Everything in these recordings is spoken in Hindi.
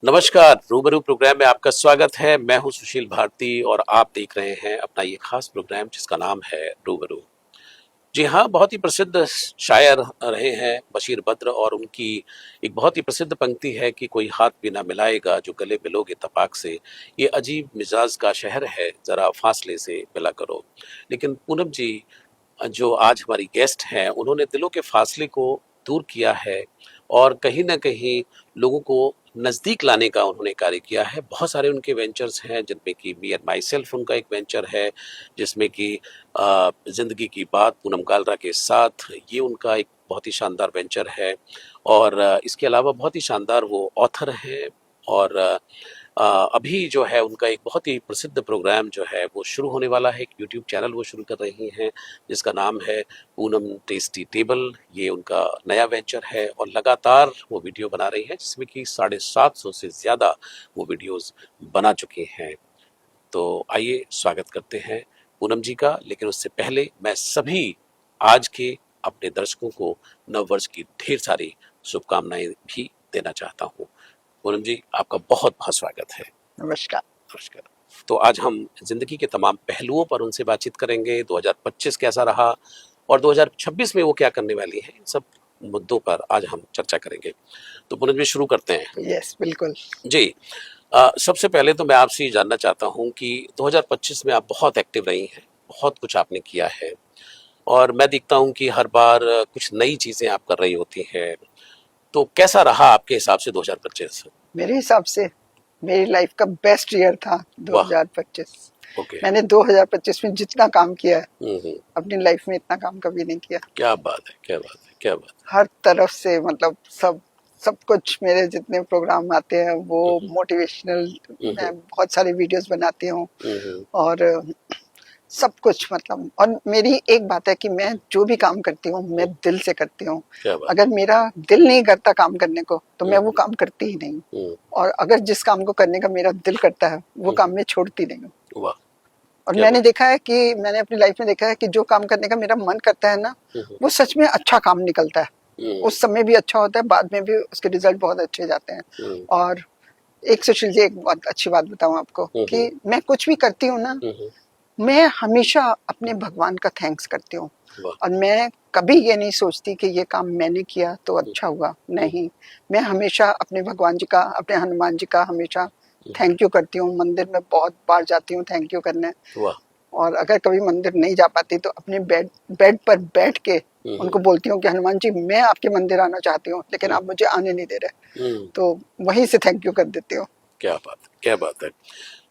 नमस्कार, रूबरू प्रोग्राम में आपका स्वागत है। मैं हूं सुशील भारती और आप देख रहे हैं अपना ये खास प्रोग्राम जिसका नाम है रूबरू। जी हाँ, बहुत ही प्रसिद्ध शायर रहे हैं बशीर बद्र और उनकी एक बहुत ही प्रसिद्ध पंक्ति है कि कोई हाथ भी ना मिलाएगा जो गले मिलोगे तपाक से। ये अजीब मिजाज का शहर है, जरा फासले से मिला करो। लेकिन पूनम जी जो आज हमारी गेस्ट हैं, उन्होंने दिलों के फासले को दूर किया है और कहीं न कहीं लोगों को नज़दीक लाने का उन्होंने कार्य किया है। बहुत सारे उनके वेंचर्स हैं जिनमें कि मी एंड माई सेल्फ उनका एक वेंचर है, जिसमें कि ज़िंदगी की बात पूनम कालरा के साथ ये उनका एक बहुत ही शानदार वेंचर है। और इसके अलावा बहुत ही शानदार वो ऑथर हैं और अभी जो है उनका एक बहुत ही प्रसिद्ध प्रोग्राम जो है वो शुरू होने वाला है। एक यूट्यूब चैनल वो शुरू कर रही हैं जिसका नाम है पूनम टेस्टी टेबल। ये उनका नया वेंचर है और लगातार वो वीडियो बना रही हैं जिसमें कि 750 से ज़्यादा वो वीडियोस बना चुके हैं। तो आइए स्वागत करते हैं पूनम जी का। लेकिन उससे पहले मैं सभी आज के अपने दर्शकों को नव वर्ष की ढेर सारी शुभकामनाएं भी देना चाहता हूँ। पूनम जी, आपका बहुत बहुत स्वागत है। नमस्कार। नमस्कार। तो आज हम जिंदगी के तमाम पहलुओं पर उनसे बातचीत करेंगे। 2025 कैसा रहा और 2026 में वो क्या करने वाली हैं, इन सब मुद्दों पर आज हम चर्चा करेंगे। तो पूनम जी शुरू करते हैं। यस, बिल्कुल। जी, सबसे पहले तो मैं आपसे ये जानना चाहता हूँ कि 2025 में आप बहुत एक्टिव रही हैं, बहुत कुछ आपने किया है और मैं देखता हूँ कि हर बार कुछ नई चीजें आप कर रही होती हैं। तो कैसा रहा आपके हिसाब से 2025? मेरे हिसाब से मेरी लाइफ का बेस्ट ईयर था वाह। 2025। ओके। मैंने 2025 में जितना काम किया है हम्म। अपनी लाइफ में इतना काम कभी नहीं किया। क्या बात है, क्या बात है, क्या बात हर तरफ से मतलब सब सब कुछ मेरे जितने प्रोग्राम आते हैं वो मोटिवेशनल। मैं बहुत सारे वीडियोस बनाती हूँ है। और सब कुछ मतलब। और मेरी एक बात है कि मैं जो भी काम करती हूँ मैं दिल से करती हूँ। क्या बात। अगर मेरा दिल नहीं करता काम करने को तो मैं वो काम करती ही नहीं। हम्म। और अगर जिस काम को करने का मेरा दिल करता है वो काम मैं छोड़ती नहीं हूँ। वाह। और क्या मैंने बात। देखा है कि मैंने अपनी लाइफ में देखा है कि जो काम करने का मेरा मन करता है ना वो सच में अच्छा काम निकलता है। उस समय भी अच्छा होता है, बाद में भी उसके रिजल्ट बहुत अच्छे जाते हैं। और एक सुशील जी, एक बहुत अच्छी बात बताऊं आपको कि मैं कुछ भी करती हूँ ना, मैं हमेशा अपने भगवान का थैंक्स करती हूँ। और मैं कभी ये नहीं सोचती कि ये काम मैंने किया तो अच्छा हुआ, नहीं। मैं हमेशा अपने भगवान जी का, अपने हनुमान जी का हमेशा थैंक यू करती हूँ। मंदिर में बहुत बार जाती हूँ थैंक यू करने। और अगर कभी मंदिर नहीं जा पाती तो अपने बेड पर बैठ के उनको बोलती हूँ कि हनुमान जी मैं आपके मंदिर आना चाहती हूँ लेकिन आप मुझे आने नहीं दे रहे। तो वहीं से थैंक यू कर देती हूँ। क्या बात है, क्या बात है।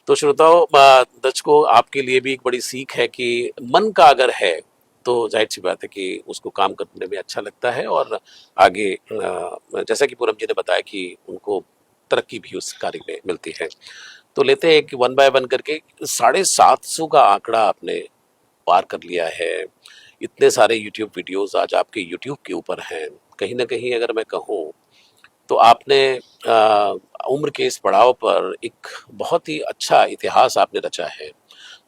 तो श्रोताओं, दर्शकों, आपके लिए भी एक बड़ी सीख है कि मन का अगर है तो जाहिर सी बात है कि उसको काम करने में अच्छा लगता है और आगे जैसा कि पूनम जी ने बताया कि उनको तरक्की भी उस कार्य में मिलती है। तो लेते हैं कि वन बाय वन करके 750 का आंकड़ा आपने पार कर लिया है। इतने सारे यूट्यूब वीडियोस आज आपके यूट्यूब के ऊपर हैं। कहीं ना कहीं अगर मैं कहूँ तो आपने उम्र के इस पड़ाव पर एक बहुत ही अच्छा इतिहास आपने रचा है।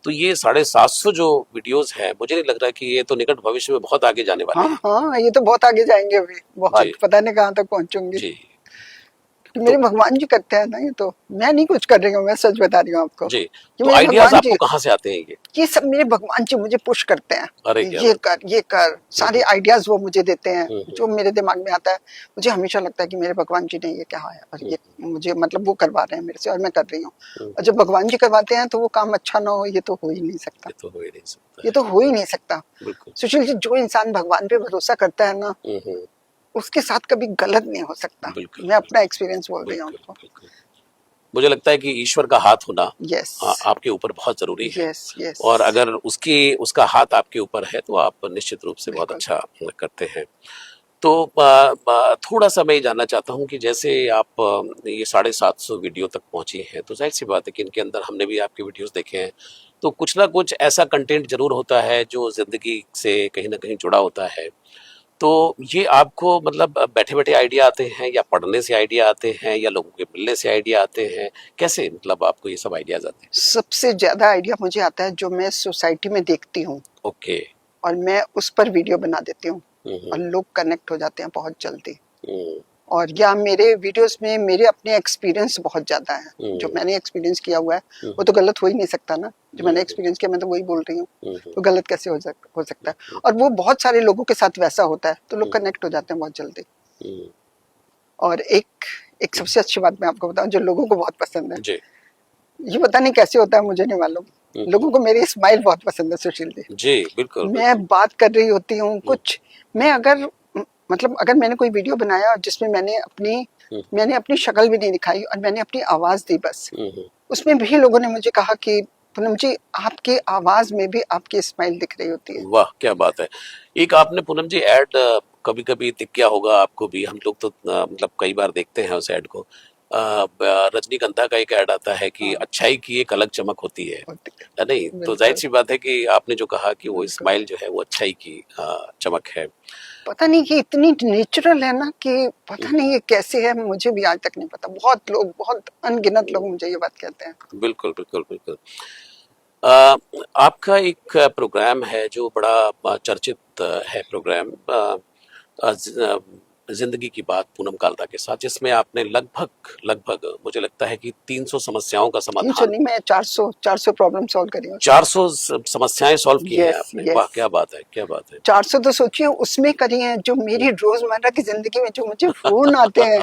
तो ये 750 जो वीडियोस हैं, मुझे नहीं लग रहा कि ये तो निकट भविष्य में बहुत आगे जाने वाले हैं। हाँ, ये तो बहुत आगे जाएंगे अभी, बहुत जी पता नहीं कहाँ तक पहुंचूंगी। जी। कि तो मेरे भगवान जी करते हैं ना, ये तो मैं नहीं कुछ कर रही हूँ, मैं सच बता रही हूँ आपको जी, कि तो मेरे आइडियाज भगवान जी, आपको कहाँ से आते हैं ये सब मेरे भगवान जी मुझे पुश करते हैं अरे कि क्या ये बात। कर ये कर, सारे आइडियाज वो मुझे देते हैं हम्म। जो मेरे दिमाग में आता है। मुझे हमेशा लगता है कि मेरे भगवान जी ने ये कहा है और ये मुझे मतलब वो करवा रहे हैं मेरे से और मैं कर रही हूँ। और जब भगवान जी करवाते हैं तो वो काम अच्छा ना हो, ये तो हो ही नहीं सकता। ये तो हो ही नहीं सकता ये है। तो हो ही नहीं सकता। बिल्कुल। सुशील जी, जो इंसान भगवान पे भरोसा करता है ना उसके साथ कभी गलत नहीं हो सकता। बिल्कुल मैं अपना एक्सपीरियंस बोल रही हूँ बिल्कुल आपको। बिल्कुल। मुझे लगता है कि ईश्वर का हाथ होना यस आपके ऊपर बहुत जरूरी है। यस यस, और अगर उसका हाथ आपके ऊपर है तो आप निश्चित रूप से बहुत बिल्कुल। अच्छा करते हैं। तो थोड़ा सा मैं ये जानना चाहता हूँ कि जैसे आप ये 750 वीडियो तक पहुंची हैं, तो जाहिर सी बात है कि इनके अंदर हमने भी आपके वीडियोस देखे हैं। तो कुछ ना कुछ ऐसा कंटेंट जरूर होता है जो जिंदगी से कहीं ना कहीं जुड़ा होता है। तो ये आपको मतलब बैठे बैठे आइडिया आते हैं या पढ़ने से आइडिया आते हैं या लोगों के मिलने से आइडिया आते हैं, कैसे मतलब आपको ये सब आइडियाज आते हैं? सबसे ज्यादा आइडिया मुझे आता है जो मैं सोसाइटी में देखती हूँ ओके। और मैं उस पर वीडियो बना देती हूँ और हम्म। लोग कनेक्ट हो जाते हैं बहुत जल्दी। हम्म। और या मेरे वीडियोस में मेरे अपने एक्सपीरियंस बहुत ज्यादा है, जो मैंने एक्सपीरियंस किया हुआ है वो तो गलत हो ही नहीं सकता ना। जो मैंने एक्सपीरियंस किया मैं तो वही बोल रही हूँ, तो गलत कैसे हो सकता है। और वो बहुत सारे लोगों के साथ वैसा होता है तो लोग कनेक्ट हो जाते हैं बहुत जल्दी। और एक सबसे अच्छी बात मैं आपको बताऊं जो लोगों को बहुत पसंद है, जी ये पता नहीं कैसे होता है, मुझे नहीं मालूम, लोगों को मेरी स्माइल बहुत पसंद है सुशील जी। जी बिल्कुल मैं बिल्कुल। बात कर रही होती हूँ कुछ, मैं अगर मतलब अगर मैंने कोई वीडियो बनाया जिसमें मैंने अपनी शक्ल भी नहीं दिखाई और मैंने अपनी आवाज दी बस, उसमें भी लोगों ने मुझे कहा कि पूनम जी आपकी आवाज में भी आपकी स्माइल दिख रही होती है। वाह क्या बात है। एक आपने पूनम जी ऐड कभी कभी दिख गया होगा आपको भी, हम लोग तो मतलब कई बार देखते हैं उस ऐड को। रजनीगंधा का एक ऐड आता है कि हाँ। अच्छाई की एक अलग चमक होती है नहीं? तो बिल्कुल जाहिर सी बात है कि आपने जो कहा कि वो बिल्कुल। स्माइल जो है वो अच्छाई की चमक है। पता नहीं कि इतनी नेचुरल है ना कि पता नहीं ये कैसे है, मुझे भी आज तक नहीं पता। बहुत लोग, बहुत अनगिनत लोग मुझे ये बात कहते हैं। बिल्कुल बिल्कुल बिल्कुल। आपका एक प्रोग्राम है जो बड़ा चर्चित है प्रोग्राम, जिंदगी की बात पूनम काल्रा के साथ, जिसमें आपने लगभग लगभग मुझे लगता है कि 300 समस्याओं का 300 समाधान, नहीं, मैं 400 प्रॉब्लम सॉल्व करी हूँ। 400 समस्याएं सॉल्व की हैं यस आपने। वाह यस, क्या बात है, क्या बात है। 400 तो सोचिए उसमें करी हैं जो मेरी रोजमर्रा की जिंदगी में जो मुझे फोन आते हैं,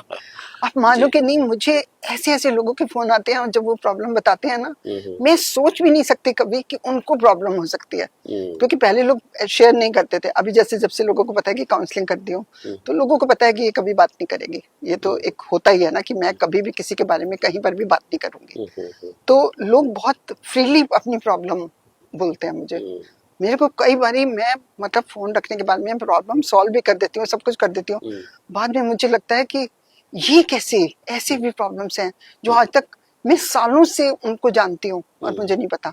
आप मानो जी। कि नहीं, मुझे ऐसे ऐसे लोगों के फोन आते हैं और जब वो प्रॉब्लम बताते हैं ना, हम्म, मैं सोच भी नहीं सकती कभी कि उनको प्रॉब्लम हो सकती है। हम्म, क्योंकि पहले लोग शेयर नहीं करते थे, अभी जैसे जब से लोगों को पता है कि काउंसलिंग कर दी हूँ हम्म, तो लोगों को पता है कि ये कभी बात नहीं करेगी। ये तो एक होता ही है ना कि मैं कभी भी किसी के बारे में कहीं पर भी बात नहीं करूंगी। तो लोग बहुत फ्रीली अपनी प्रॉब्लम बोलते हैं मुझे। हम्म, मेरे को कई बारी मैं मतलब फोन रखने के बाद में प्रॉब्लम सॉल्व भी कर देती हूँ, सब कुछ कर देती हूँ, हम्म, बाद में मुझे लगता है कि ये कैसे, ऐसे भी प्रॉब्लम्स हैं जो आज तक मैं सालों से उनको जानती हूँ और मुझे नहीं पता।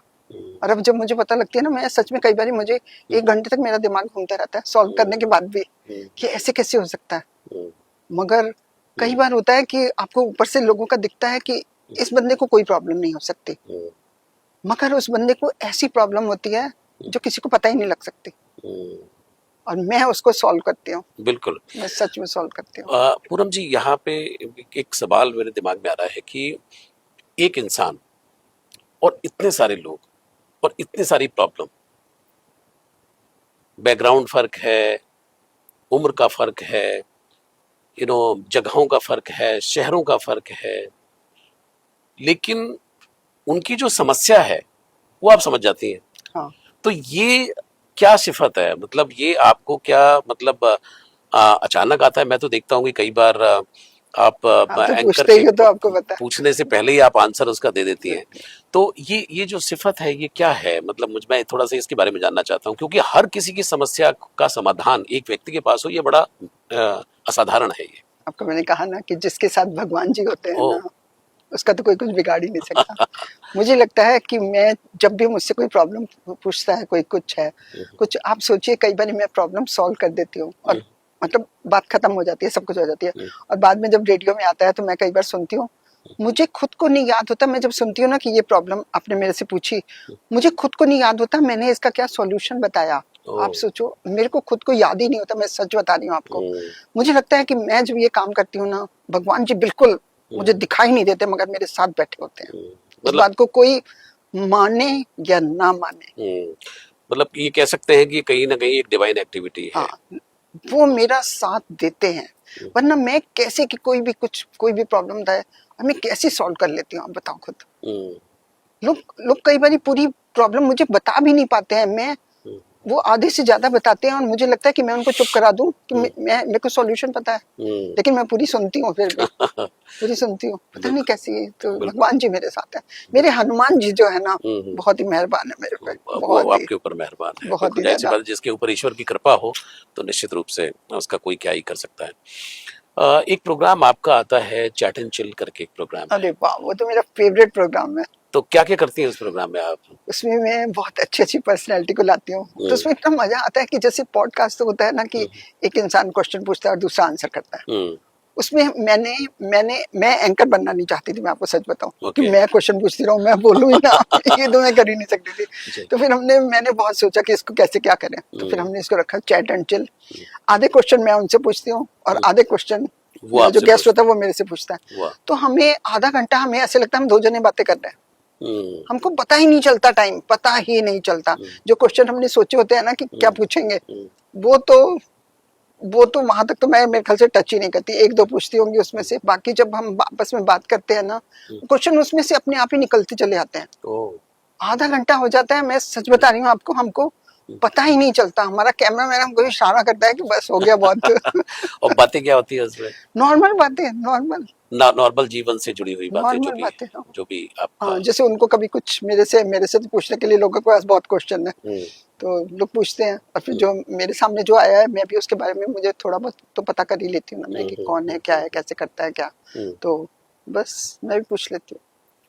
और अब जब मुझे पता लगती है ना, मैं सच में कई बार मुझे 1 घंटे तक मेरा दिमाग घूमता रहता है सॉल्व करने के बाद भी कि ऐसे कैसे हो सकता है। मगर कई बार होता है कि आपको ऊपर से लोगों का दिखता है कि इस बंदे को कोई प्रॉब्लम नहीं हो सकती, मगर उस बंदे को ऐसी प्रॉब्लम होती है जो किसी को पता ही नहीं लग सकती, और मैं उसको सॉल्व करती हूँ। बिल्कुल। मैं सच में सॉल्व करती हूँ। पूनम जी यहाँ पे एक सवाल मेरे दिमाग में आ रहा है कि एक इंसान और इतने सारे लोग और इतनी सारी प्रॉब्लम, बैकग्राउंड फर्क है, उम्र का फर्क है, जगहों का फर्क है, शहरों का फर्क है, लेकिन उनकी जो समस्या है वो आप समझ जाती हैं। हाँ। तो ये क्या सिफत है, मतलब ये आपको क्या, मतलब अचानक आता है? मैं तो देखता हूँ कि कई बार आप आप तो एंकर पूछते के ही हो तो आपको पता है। पूछने से पहले ही आप आंसर उसका दे देती हैं। तो ये जो सिफत है ये क्या है? मतलब मैं थोड़ा सा इसके बारे में जानना चाहता हूँ, क्योंकि हर किसी की समस्या का समाधान एक व्यक्ति के पास हो ये बड़ा असाधारण है ये। आपको मैंने कहा ना कि जिसके साथ भगवान जी होते हैं ओ। ना, उसका तो कोई कुछ बिगाड़ ही नहीं सकता। मुझे लगता है कि मैं जब भी मुझसे कोई प्रॉब्लम पूछता है, कोई कुछ है, कुछ आप सोचिए, कई बार मैं प्रॉब्लम सॉल्व कर देती हूँ और मतलब बात खत्म हो जाती है, सब कुछ हो जाती है, और बाद में जब रेडियो में आता है तो मैं कई बार सुनती हूँ, मुझे खुद को नहीं याद होता। मैं जब सुनती हूँ ना कि ये प्रॉब्लम आपने मेरे से पूछी, मुझे खुद को नहीं याद होता मैंने इसका क्या सॉल्यूशन बताया। आप सोचो, मेरे को खुद को याद ही नहीं होता, मैं सच बता रही हूँ आपको। मुझे लगता है कि मैं जब ये काम करती हूँ ना, भगवान जी बिल्कुल मुझे दिखाई नहीं देते मगर मेरे साथ बैठे होते हैं। इस बात को कोई माने या ना माने, मतलब ये कह सकते हैं कि कहीं ना कहीं एक डिवाइन एक्टिविटी है। हाँ, वो मेरा साथ देते हैं। वरना मैं कैसे कि कोई भी प्रॉब्लम था और मैं कैसे सॉल्व कर लेती हूँ, आप बताओ खुद। लोग लोग कई बार पूरी प्रॉब्लम मुझे बता भी नहीं पाते हैं, मैं वो आधे से ज्यादा बताते हैं और मुझे लगता है कि मैं उनको चुप करा दूं कि मेरे को सॉल्यूशन पता है, लेकिन मैं पूरी सुनती हूँ, फिर भी पूरी सुनती हूँ। पता नहीं कैसी, तो भगवान जी मेरे साथ है। मेरे हनुमान जी जो है ना, बहुत ही मेहरबान है मेरे पे, वो बहुत ही, आपके ऊपर मेहरबान है। बहुत बिल्कुल ही जाहिर सी ज्यादा। बात है, जिसके ऊपर ईश्वर की कृपा हो तो निश्चित रूप से उसका कोई क्या ही कर सकता है। एक प्रोग्राम आपका आता है चैट एंड चिल करके, एक प्रोग्राम है। अरे वाह, वो तो मेरा फेवरेट प्रोग्राम है। तो क्या क्या करती हैं उस प्रोग्राम में आप? उसमें मैं बहुत अच्छी अच्छी पर्सनैलिटी को लाती हूँ, तो उसमें इतना मजा आता है कि जैसे पॉडकास्ट तो होता है ना कि एक इंसान क्वेश्चन पूछता है और दूसरा आंसर करता है, उसमें मैं एंकर बनना नहीं चाहती थी, मैं आपको सच बताऊं कि मैं क्वेश्चन पूछती रहूं, मैं बोलूं ही ना ये तो मैं कर ही नहीं सकती थी। तो फिर मैंने बहुत सोचा कि इसको कैसे क्या करें, तो फिर हमने इसको रखा चैट एंड चिल। आधे क्वेश्चन मैं उनसे पूछती हूँ और आधे क्वेश्चन वो जो आपसे गेस्ट होता है वो मेरे से पूछता है। वाह। तो हमें आधा घंटा हमें ऐसे लगता है हम दो जने बातें कर रहे हैं, हमको पता ही नहीं चलता, टाइम पता ही नहीं चलता। जो क्वेश्चन हमने सोचे होते हैं ना कि क्या पूछेंगे, वो तो वहां तक तो मैं मेरे ख्याल से टच ही नहीं करती, एक दो पूछती होंगी उसमें से। बाकी जब हम आपस में बात करते हैं ना, क्वेश्चन उसमें से अपने आप ही निकलते चले आते हैं। ओह, आधा घंटा हो जाता है, मैं सच बता रही हूँ आपको, हमको पता ही नहीं चलता। हमारा कैमरा मैन हमको इशारा करता है कि बस हो गया बहुत। और बातें क्या होती है उसमें? नॉर्मल बातें, नॉर्मल नॉर्मल जीवन से और भी बातें, नॉर्मल बातें। हाँ, जो भी आपका। हाँ, जैसे उनको कभी कुछ मेरे से तो पूछने के लिए लोगों के पास बहुत क्वेश्चन है, तो लोग पूछते हैं। और फिर जो मेरे सामने जो आया है, मैं भी उसके बारे में मुझे थोड़ा बहुत तो पता कर ही लेती हूँ ना मैं, कि कौन है, क्या है, कैसे करता है, क्या। तो बस मैं भी पूछ लेती हूँ।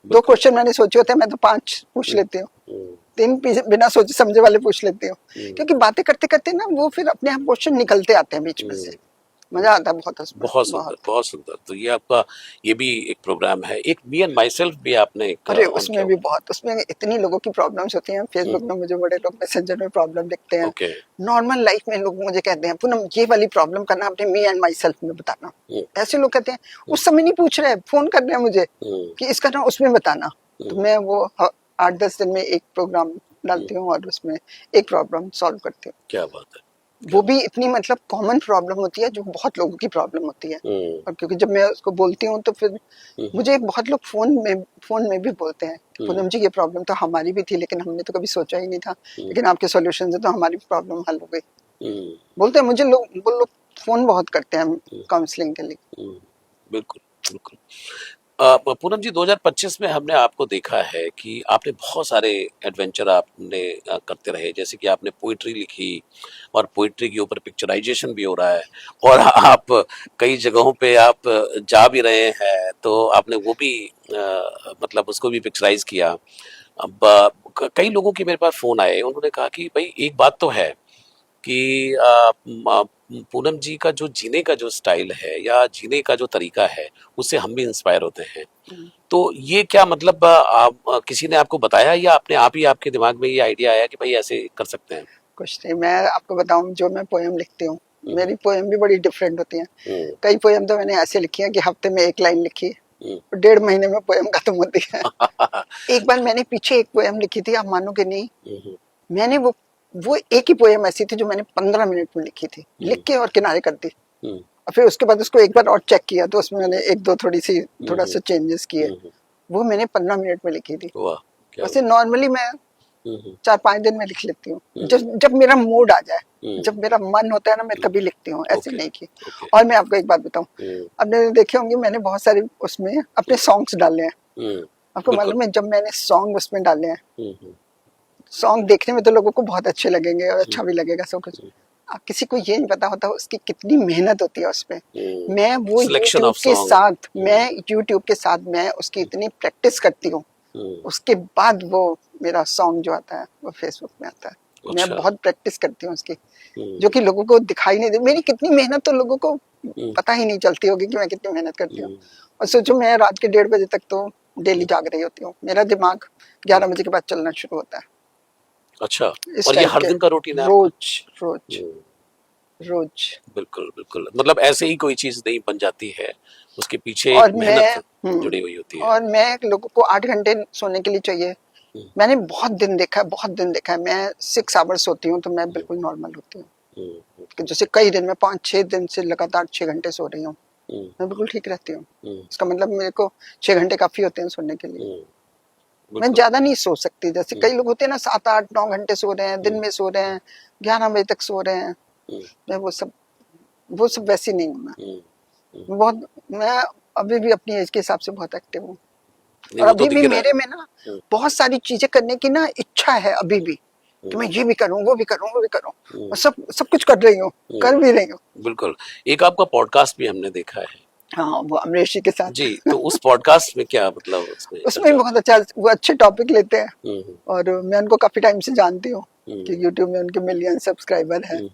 दो क्वेश्चन मैंने सोचे होते हैं, मैं तो 5 पूछ लेती हूँ। 3 बिना सोचे समझे वाले पूछ लेती हूँ, क्योंकि बातें करते करते ना वो फिर अपने आप क्वेश्चन निकलते आते हैं बीच में से। मजा आता है बहुत उसमें, बहुत सुंदर, बहुत सुंदर। तो ये आपका ये भी एक प्रोग्राम है। एक मी एंड माई सेल्फ भी आपने एक अरे ऑन किया उसमें भी बहुत, उसमें इतनी लोगों की प्रॉब्लम्स होती हैं। फेसबुक में मुझे बड़े लोग मैसेंजर में प्रॉब्लम लिखते हैं, ओके। नॉर्मल लाइफ में लोग मुझे कहते हैं पूनम ये वाली प्रॉब्लम करना अपने मी एंड माई सेल्फ में बताना। ऐसे लोग कहते हैं, उस समय नहीं पूछ रहे, फोन कर रहे हैं मुझे कि इसका ना उसमें बताना। तो मैं वो 8-10 दिन में एक प्रोग्राम डालती हूँ और उसमें एक प्रॉब्लम सॉल्व करती हूँ। क्या बात है। वो भी इतनी मतलब कॉमन प्रॉब्लम होती है जो बहुत लोगों की प्रॉब्लम होती है। और क्योंकि जब मैं उसको बोलती हूँ तो फिर मुझे बहुत लोग फोन में भी बोलते हैं कि पूनम जी ये प्रॉब्लम तो हमारी भी थी, लेकिन हमने तो कभी सोचा ही नहीं था, लेकिन आपके सॉल्यूशन से तो हमारी प्रॉब्लम हल हो गई। बोलते हैं मुझे वो लोग फोन बहुत करते हैं काउंसलिंग के लिए। बिल्कुल, बिल्कुल। पूनम जी, 2025 में हमने आपको देखा है कि आपने बहुत सारे एडवेंचर आपने करते रहे। जैसे कि आपने पोइट्री लिखी और पोइट्री के ऊपर पिक्चराइजेशन भी हो रहा है, और आप कई जगहों पे आप जा भी रहे हैं, तो आपने वो भी मतलब उसको भी पिक्चराइज किया। अब कई लोगों के मेरे पास फोन आए, उन्होंने कहा कि भाई एक बात तो है कि पूनम जी का जो जीने का जो स्टाइल है या जीने का जो तरीका है, उससे हम भी इंस्पायर होते हैं। तो ये क्या मतलब आप किसी ने आपको बताया या अपने आप ही आपके दिमाग में ये आइडिया आया कि भाई ऐसे कर सकते हैं? कुछ नहीं, मैं आपको बताऊं, जो मैं पोएम लिखती हूँ, मेरी पोएम भी बड़ी डिफरेंट होती हैं। कई पोएम तो मैंने ऐसे लिखी है कि हफ्ते में एक लाइन लिखी, 1.5 महीने में पोएम खत्म होती है। एक बार मैंने पीछे एक पोएम लिखी थी, आप मानोगे नहीं, मैंने वो एक ही पोएम ऐसी थी जो मैंने 15 मिनट में लिखी थी, लिख के और किनारे कर दी। और फिर उसके बाद उसको एक बार और चेक किया, तो उसमें मैंने एक दो थोड़ा सा चेंजेस किए। वो मैंने 15 मिनट में लिखी थी। वैसे नॉर्मली मैं 4-5 दिन में लिख लेती हूँ, जब मेरा मूड आ जाए, जब मेरा मन होता है ना, मैं कभी लिखती हूँ, ऐसे नहीं की। और मैं आपको एक बात बताऊँ, आपने देखे होंगे मैंने बहुत सारे उसमें अपने सॉन्ग्स डाले हैं। आपको मालूम है, जब मैंने सॉन्ग उसमें डाले हैं, सॉन्ग देखने में तो लोगों को बहुत अच्छे लगेंगे और अच्छा भी लगेगा सब कुछ, किसी को ये नहीं पता होता उसकी कितनी मेहनत होती है उसपे। मैं वो यूट्यूब के साथ मैं उसकी इतनी प्रैक्टिस करती हूँ, उसके बाद वो मेरा सॉन्ग जो आता है वो फेसबुक में आता है। मैं बहुत प्रैक्टिस करती हूँ उसकी, जो कि लोगों को दिखाई नहीं दे। मेरी कितनी मेहनत तो लोगों को पता ही नहीं चलती होगी कि मैं कितनी मेहनत करती हूँ। और सोचो, मैं रात के 1:30 बजे तक तो डेली जाग रही होती हूँ, मेरा दिमाग 11 बजे के बाद चलना शुरू होता है। अच्छा, और ये हर दिन का रूटीन है? रोज। बिल्कुल, बिल्कुल। मतलब ऐसे ही कोई चीज नहीं बन जाती है, उसके पीछे और मेहनत जुड़ी हुई होती है। और मैं लोगों को 8 घंटे सोने के लिए चाहिए। मैंने बहुत दिन देखा है, मैं 6 आवर्स सोती हूँ तो मैं बिल्कुल नॉर्मल होती हूँ। जैसे कई दिन में 5-6 दिन से लगातार 6 घंटे सो रही हूँ, मैं बिल्कुल ठीक रहती हूँ। इसका मतलब मेरे को 6 घंटे काफी होते हैं सोने के लिए। मैं ज्यादा नहीं सो सकती, जैसे कई लोग होते हैं ना 7-8-9 घंटे सो रहे हैं, दिन में सो रहे हैं, 11 बजे तक सो रहे हैं। मैं वो सब वैसी नहीं हूँ। मैं अभी भी अपनी एज के हिसाब से बहुत एक्टिव हूँ, और अभी भी मेरे में ना बहुत सारी चीजें करने की ना इच्छा है अभी भी, कि मैं ये भी करूँ, वो भी करूँ, और सब कुछ कर रही हूँ, कर भी रही हूँ। बिल्कुल। एक आपका पॉडकास्ट भी हमने देखा है। हाँ, वो अमरीश जी के साथ जी। तो उस पॉडकास्ट में क्या मतलब उसमें बहुत अच्छा, वो अच्छे टॉपिक लेते हैं, और मैं उनको काफी टाइम से जानती हूँ कि यूट्यूब में उनके मिलियन सब्सक्राइबर हैं,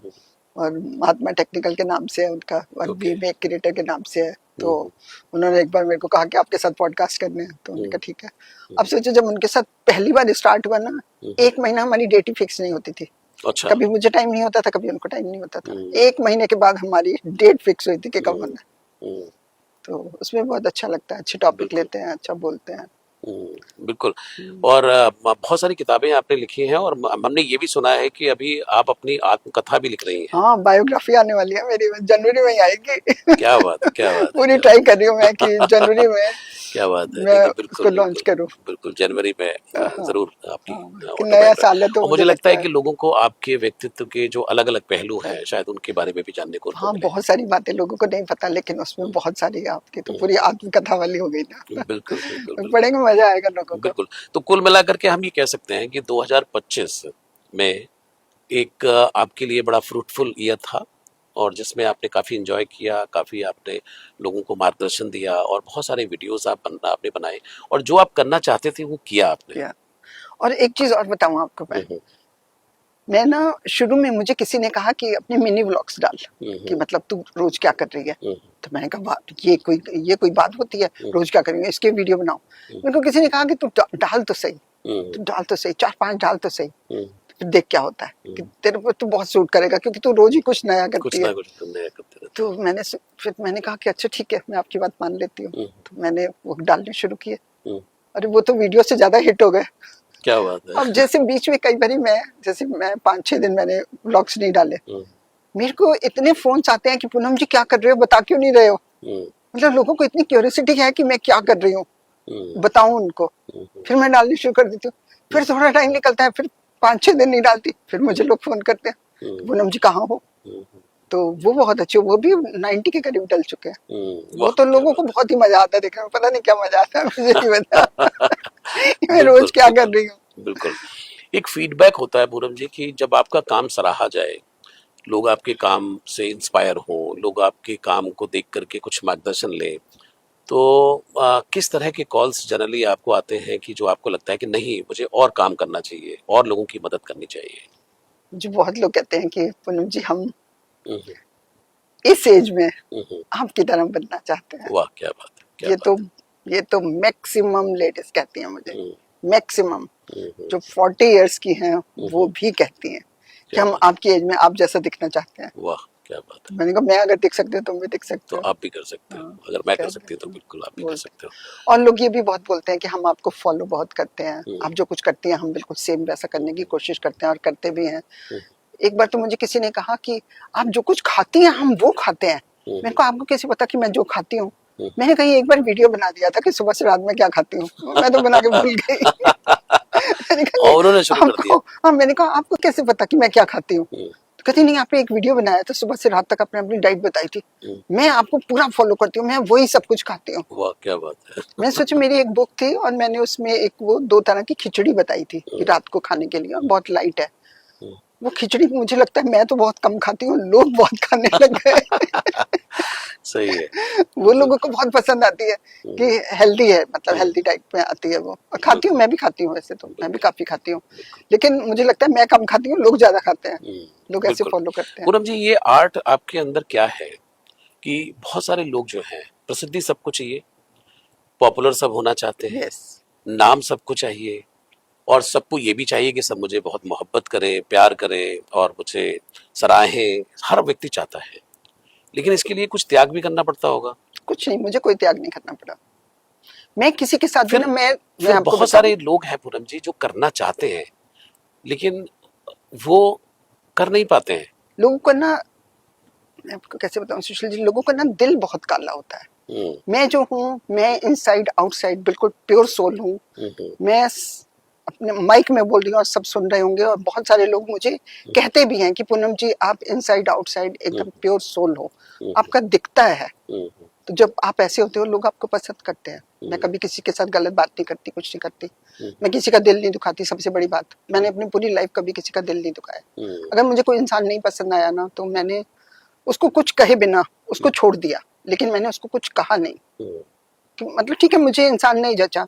और महात्मा टेक्निकल के नाम से है उनका, और मेक क्रिएटर के नाम से है। तो उन्होंने एक बार मेरे को कहा कि आपके साथ पॉडकास्ट करने हैं, तो उन्होंने कहा ठीक है। अब सोचो, जब उनके साथ पहली बार स्टार्ट हुआ ना, 1 महीना हमारी डेट ही फिक्स नहीं होती थी। अच्छा। कभी मुझे टाइम नहीं होता था, कभी उनको टाइम नहीं होता था। 1 महीने के बाद हमारी डेट फिक्स हुई थी कि कब होना है। तो उसमें बहुत अच्छा लगता है, अच्छे टॉपिक लेते हैं, अच्छा बोलते हैं। बिल्कुल। और बहुत सारी किताबें आपने लिखी हैं, और हमने ये भी सुना है कि अभी आप अपनी आत्मकथा भी लिख रही हैं। हाँ, बायोग्राफी आने वाली है मेरी, जनवरी में ही आएगी। क्या बात है, क्या बात है, पूरी क्या ट्राई कर रही हूँ मैं कि जनवरी में क्या बात है। मैं नहीं, बिल्कुल उसको लॉन्च बिल्कुल करूँ। बिल्कुल, जनवरी में हाँ, जरूर आपकी कि नया साल है तो और मुझे लगता लगता है है। कि लोगों को आपके व्यक्तित्व के जो अलग अलग पहलू हैं, शायद उनके बारे में भी जानने को उनको हाँ, मिले। बहुत सारी बातें लोगों को नहीं पता, लेकिन उसमें बहुत सारी है, आपकी तो पूरी आत्मकथा वाली हो गई ना। बिल्कुल बिल्कुल बिल्कुल पढ़ेंगे, मजा आएगा लोगों को। बिल्कुल। तो कुल मिलाकर के हम ये कह सकते हैं कि 2025 में एक आपके लिए बड़ा फ्रूटफुल ईयर था, और जिसमें आपने काफ़ी एंजॉय किया, काफ़ी आपने लोगों को मार्गदर्शन दिया, और बहुत सारे वीडियोस आपने बनाए, और जो आप करना चाहते थे वो किया आपने। या और एक चीज और बताऊं आपको, मैं ना शुरू में मुझे किसी ने कहा कि अपने मिनी व्लॉग्स डाल, कि मतलब तू रोज क्या कर रही है। तो मैंने कहा ये कोई बात होती है, रोज क्या कर रही है, इसके वीडियो बनाओ। मेरे को किसी ने कहा कि तू डाल तो सही, तू डाल तो सही, 4-5 डाल तो सही, फिर देख क्या होता है, कि तेरे को तो बहुत सूट करेगा, क्योंकि तू रोज ही कुछ नया करती है। कुछ नया करते रहते तो फिर मैंने कहा कि अच्छा ठीक है, मैं आपकी बात मान लेती हूँ। तो मैंने वो डालने शुरू किए। अरे वो तो वीडियो से ज्यादा हिट हो गए। क्या बात है। अब जैसे बीच में कई बारी मैं 5-6 दिन मैंने व्लॉग्स नहीं डाले, मेरे को इतने फोन्स आते हैं कि पूनम जी क्या कर रहे हो, बता क्यों नहीं रहे हो। मतलब लोगों को इतनी क्यूरियोसिटी है कि मैं क्या कर रही हूँ, बताऊं उनको। फिर मैं डालनी शुरू कर देती हूँ, फिर थोड़ा टाइम निकलता है, फिर 5-6 दिन नहीं डालती, फिर मुझे लोग फोन करते हैं पूनम जी कहाँ हो। तो वो बहुत अच्छे, वो भी 90 के करीब डल चुके हैं। वो तो लोगों को बहुत ही मजा आता है देखने में, पता नहीं क्या मजा आता है, मुझे नहीं पता। मैं रोज क्या कर रही हूँ। बिल्कुल। एक फीडबैक होता है पूनम जी कि जब आपका काम सराहा जाए, लोग आपके काम से इंस्पायर हो, लोग आपके काम को देख करके कुछ मार्गदर्शन लें, तो किस तरह के कॉल्स जनरली आपको आते हैं कि जो आपको लगता है कि नहीं, मुझे और काम करना चाहिए और लोगों की मदद करनी चाहिए? मुझे बहुत लोग कहते हैं कि पूनम जी हम इस एज में आपकी तरह बनना चाहते हैं। वाह, क्या बात है, क्या ये बात तो है। ये तो मैक्सिमम लेडीज कहती हैं मुझे, मैक्सिमम जो 40 इयर्स की हैं वो भी कहती हैं कि हम आपकी एज में आप जैसा दिखना चाहते हैं। वाह, क्या बात है। तो मैंने कहा मैं अगर दिख सकते हो तुम भी दिख तो सकते हो। आप भी कर सकते हो, अगर मैं कर सकती हूँ तो बिल्कुल आप भी कर सकते हो। और लोग ये भी बहुत बोलते हैं कि हम आपको फॉलो बहुत करते हैं, आप जो कुछ करती हैं हम बिल्कुल सेम वैसा करने की कोशिश करते हैं, और करते भी हैं। एक बार तो मुझे किसी ने कहा कि आप जो कुछ खाती हैं हम वो खाते हैं। मेरे को आपको कैसे पता कि मैं जो खाती हूँ। मैंने कहीं एक बार वीडियो बना दिया था कि सुबह से रात में क्या खाती हूँ, मैं तो बना के भूल गई। मैंने कहा और उन्होंने शुरू कर दिया। हाँ, मैंने कहा आपको कैसे पता कि मैं क्या खाती हूँ। तो कहती नहीं, आपने एक वीडियो बनाया था सुबह से रात तक, आपने अपनी डाइट बताई थी, मैं आपको पूरा फॉलो करती हूँ, मैं वही सब कुछ खाती हूँ। वाह, क्या बात है। मैं सोचा मेरी एक बुक थी और मैंने उसमें एक वो 2 तरह की खिचड़ी बताई थी कि रात को खाने के लिए, और बहुत लाइट है वो खिचड़ी। मुझे लगता है मैं तो बहुत कम खाती हूँ, लोग बहुत खाने लग गए। सही है। वो लोगों को बहुत पसंद आती है कि हेल्दी है, मतलब हेल्दी डाइट में आती है वो। और खाती हूँ, मैं भी खाती हूँ, वैसे तो मैं भी काफी खाती हूँ, लेकिन मुझे लगता है मैं कम खाती हूँ, लोग ज्यादा खाते हैं, लोग ऐसे बिल्कुल। फॉलो करते हैं। पूनम जी, ये आर्ट आपके अंदर क्या है कि बहुत सारे लोग जो हैं, प्रसिद्धि सबको चाहिए, पॉपुलर सब होना चाहते हैं, यस, नाम सबको चाहिए, और सबको ये भी चाहिए कि सब मुझे बहुत मोहब्बत करें, प्यार करें, और मुझे सराहें, हर व्यक्ति चाहता है। लेकिन इसके लिए कुछ त्याग भी करना पड़ता होगा। कुछ नहीं, मुझे कोई त्याग नहीं करना पड़ा। मैं किसी के साथ भी ना, मैं फिर आपको बहुत बताऊं, सारे लोग हैं पूनम जी जो करना चाहते हैं, लेकिन वो कर नहीं पाते हैं। लोगों को ना, मैं आपको कैसे बताऊं सुशील जी, लोगों का ना दिल बहुत काला होता है। मैं जो हूँ, मैं इनसाइड आउटसाइड बिल्कुल प्योर सोल हूँ। मैं अपने माइक में बोल रही हूँ और सब सुन रहे होंगे, और बहुत सारे लोग मुझे कहते भी हैं कि पूनम जी आप इनसाइड आउटसाइड एकदम प्योर सोल हो, आपका दिखता है। तो जब आप ऐसे होते हो लोग आपको पसंद करते हैं। मैं कभी किसी के साथ गलत बात नहीं करती, कुछ नहीं करती, मैं किसी का दिल नहीं दुखाती। सबसे बड़ी बात, मैंने अपनी पूरी लाइफ कभी किसी का दिल नहीं दुखाया। अगर मुझे कोई इंसान नहीं पसंद आया ना, तो मैंने उसको कुछ कहे बिना उसको छोड़ दिया, लेकिन मैंने उसको कुछ कहा नहीं कि मतलब ठीक है मुझे इंसान नहीं जचा,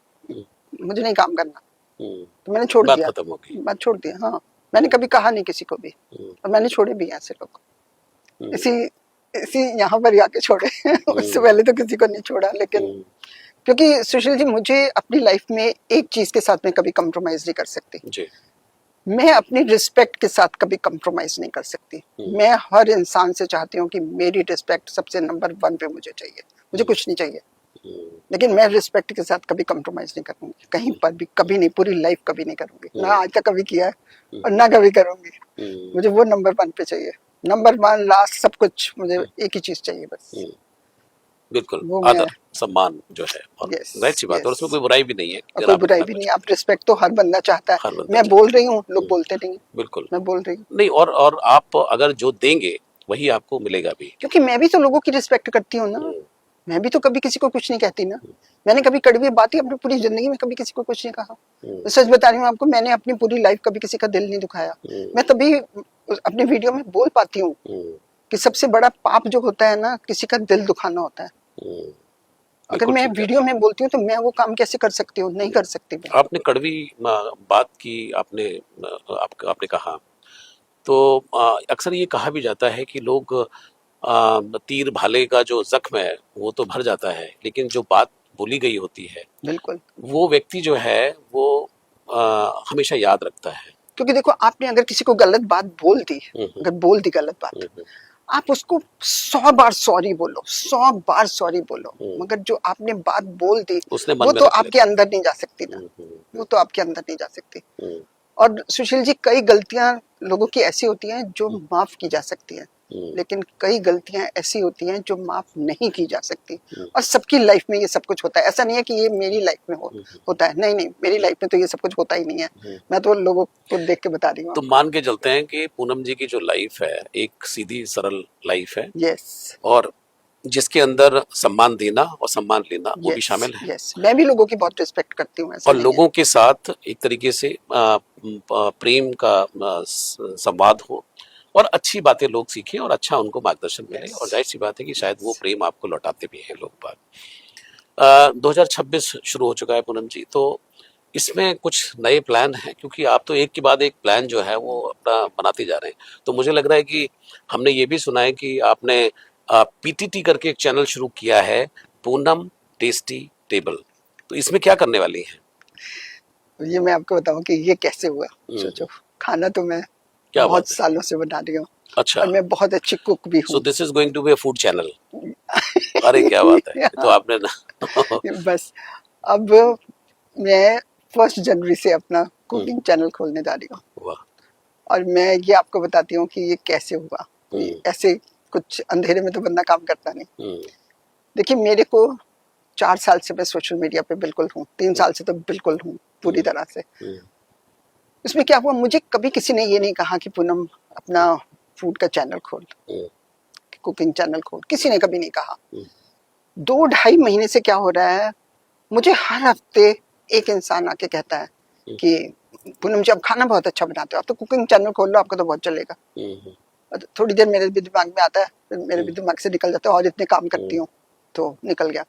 मुझे नहीं काम करना, तो मैंने छोड़ बात दिया, खत्म हो गई। बात छोड़ दिया। हाँ, मैंने कभी कहा नहीं किसी को भी, और मैंने छोड़े भी ऐसे लोग। इसी इसी यहाँ पर आके छोड़े। उससे पहले तो किसी को नहीं छोड़ा, लेकिन क्योंकि सुशील जी मुझे अपनी लाइफ में एक चीज के साथ में कभी कम्प्रोमाइज नहीं कर सकती। जी। मैं अपनी रिस्पेक्ट के साथ कभी कंप्रोमाइज नहीं कर सकती। मैं हर इंसान से चाहती हूँ कि मेरी रिस्पेक्ट सबसे नंबर 1 पे मुझे चाहिए, मुझे कुछ नहीं चाहिए, लेकिन मैं रिस्पेक्ट के साथ कभी कंप्रोमाइज नहीं करूंगी, कहीं पर भी कभी नहीं, पूरी लाइफ कभी नहीं करूंगी, ना आज तक कभी किया है और ना कभी करूंगी। मुझे वो नंबर 1 पे चाहिए, नंबर 1 लास्ट सब कुछ, मुझे एक ही चीज चाहिए बस, बिल्कुल वो आदर मैं। सम्मान जो है, और यस जाहिर सी बात है, और उसमें कोई बुराई भी नहीं है। कोई बुराई भी नहीं, आप रिस्पेक्ट तो हर बंदा चाहता हर है। बंदा मैं चाहता बोल रही हूँ, लोग बोलते नहीं, बिल्कुल मैं बोल रही हूँ नहीं, और आप अगर जो देंगे वही आपको मिलेगा भी। क्योंकि मैं भी तो लोगों की रिस्पेक्ट करती हूँ ना। मैं भी तो कभी किसी को कुछ नहीं कहती ना। मैंने कभी कड़वी बात ही अपनी पूरी जिंदगी में कभी किसी को कुछ नहीं कहा। मैं सच बता रही हूँ आपको, मैंने अपनी पूरी लाइफ कभी किसी का दिल नहीं दुखाया। मैं तभी अपने वीडियो में बोल पाती हूँ कि सबसे बड़ा पाप जो होता है ना, किसी का दिल दुखाना होता है। अगर मैं वीडियो में बोलती हूँ तो मैं वो काम कैसे कर सकती हूँ? नहीं कर सकती मैं। आपने कड़वी बात की, आपने कहा तो अक्सर ये कहा भी जाता है कि लोग तीर भाले का जो जख्म है वो तो भर जाता है, लेकिन जो बात बोली गई होती है बिल्कुल, वो व्यक्ति जो है वो हमेशा याद रखता है। क्योंकि देखो, आपने अगर किसी को गलत बात बोल दी, अगर बोल दी गलत बात, आप उसको 100 बार सॉरी बोलो, 100 बार सॉरी बोलो, मगर जो आपने बात बोल दी उसने मन वो में तो रख आपके लेता अंदर नहीं जा सकती ना, वो तो आपके अंदर नहीं जा सकती। और सुशील जी, कई गलतियां लोगों की ऐसी होती हैं जो माफ की जा सकती हैं, लेकिन कई गलतियां ऐसी होती हैं जो माफ नहीं की जा सकती। और सबकी लाइफ में ये सब कुछ होता है, ऐसा नहीं है कि ये मेरी लाइफ में होता है, नहीं नहीं, मेरी लाइफ में तो ये सब कुछ होता ही नहीं है। मैं तो लोगों को देख के बता रही हूँ। तो मान के चलते हैं कि पूनम जी की जो लाइफ है एक सीधी सरल लाइफ है, यस, और जिसके अंदर सम्मान देना और सम्मान लेना वो भी शामिल है, यस, मैं भी लोगों की बहुत रिस्पेक्ट करती हूँ, ऐसा और नहीं है। लोगों के साथ एक तरीके से प्रेम का संवाद हो, और अच्छी बातें लोग सीखें और अच्छा उनको मार्गदर्शन मिले, Yes. और जाहिर सी बात है कि शायद वो प्रेम आपको लौटाते भी हैं लोग बाग। 2026 शुरू हो चुका है पूनम जी, तो इसमें कुछ नए प्लान हैं? क्योंकि आप तो एक के बाद एक प्लान जो है वो अपना बनाते जा रहे हैं, तो मुझे लग रहा है कि हमने ये भी सुना है कि आपने पीटीटी करके एक चैनल शुरू किया है, पूनम टेस्टी टेबल, तो इसमें क्या करने वाली हैं? ये मैं आपको बताऊं कि ये कैसे हुआ। सोचो, खाना तो मैं क्या बहुत बात है, सालों से बना रही हूँ, अच्छा, और मैं बहुत अच्छी कुक भी सो हूँ। This is going to be a food channel. अरे क्या बात है, ये तो आपने ना बस अब मैं 1 जनवरी से अपना कुकिंग चैनल खोलने जा रही हूँ, वाह, और मैं ये आपको बताती हूँ कि ये कैसे हुआ। ऐसे कुछ अंधेरे में तो बंदा काम करता नहीं। देखिए, मेरे को 4 साल से मैं सोशल मीडिया पे बिल्कुल हूँ, 3 साल से तो बिल्कुल हूँ पूरी तरह से। इसमें क्या हुआ, मुझे कभी किसी ने ये नहीं कहा कि पूनम अपना फूड का चैनल खोल, कुकिंग चैनल खोल, किसी ने कभी नहीं कहा। 2-2.5 महीने से क्या हो रहा है, मुझे हर हफ्ते एक इंसान आके कहता है कि पूनम जी, आप खाना बहुत अच्छा बनाते हो, आप तो कुकिंग चैनल खोल लो, आपका तो बहुत चलेगा। और थोड़ी देर मेरे भी दिमाग में आता है, फिर मेरे भी दिमाग से निकल जाता है, और इतने काम करती हूँ तो निकल गया।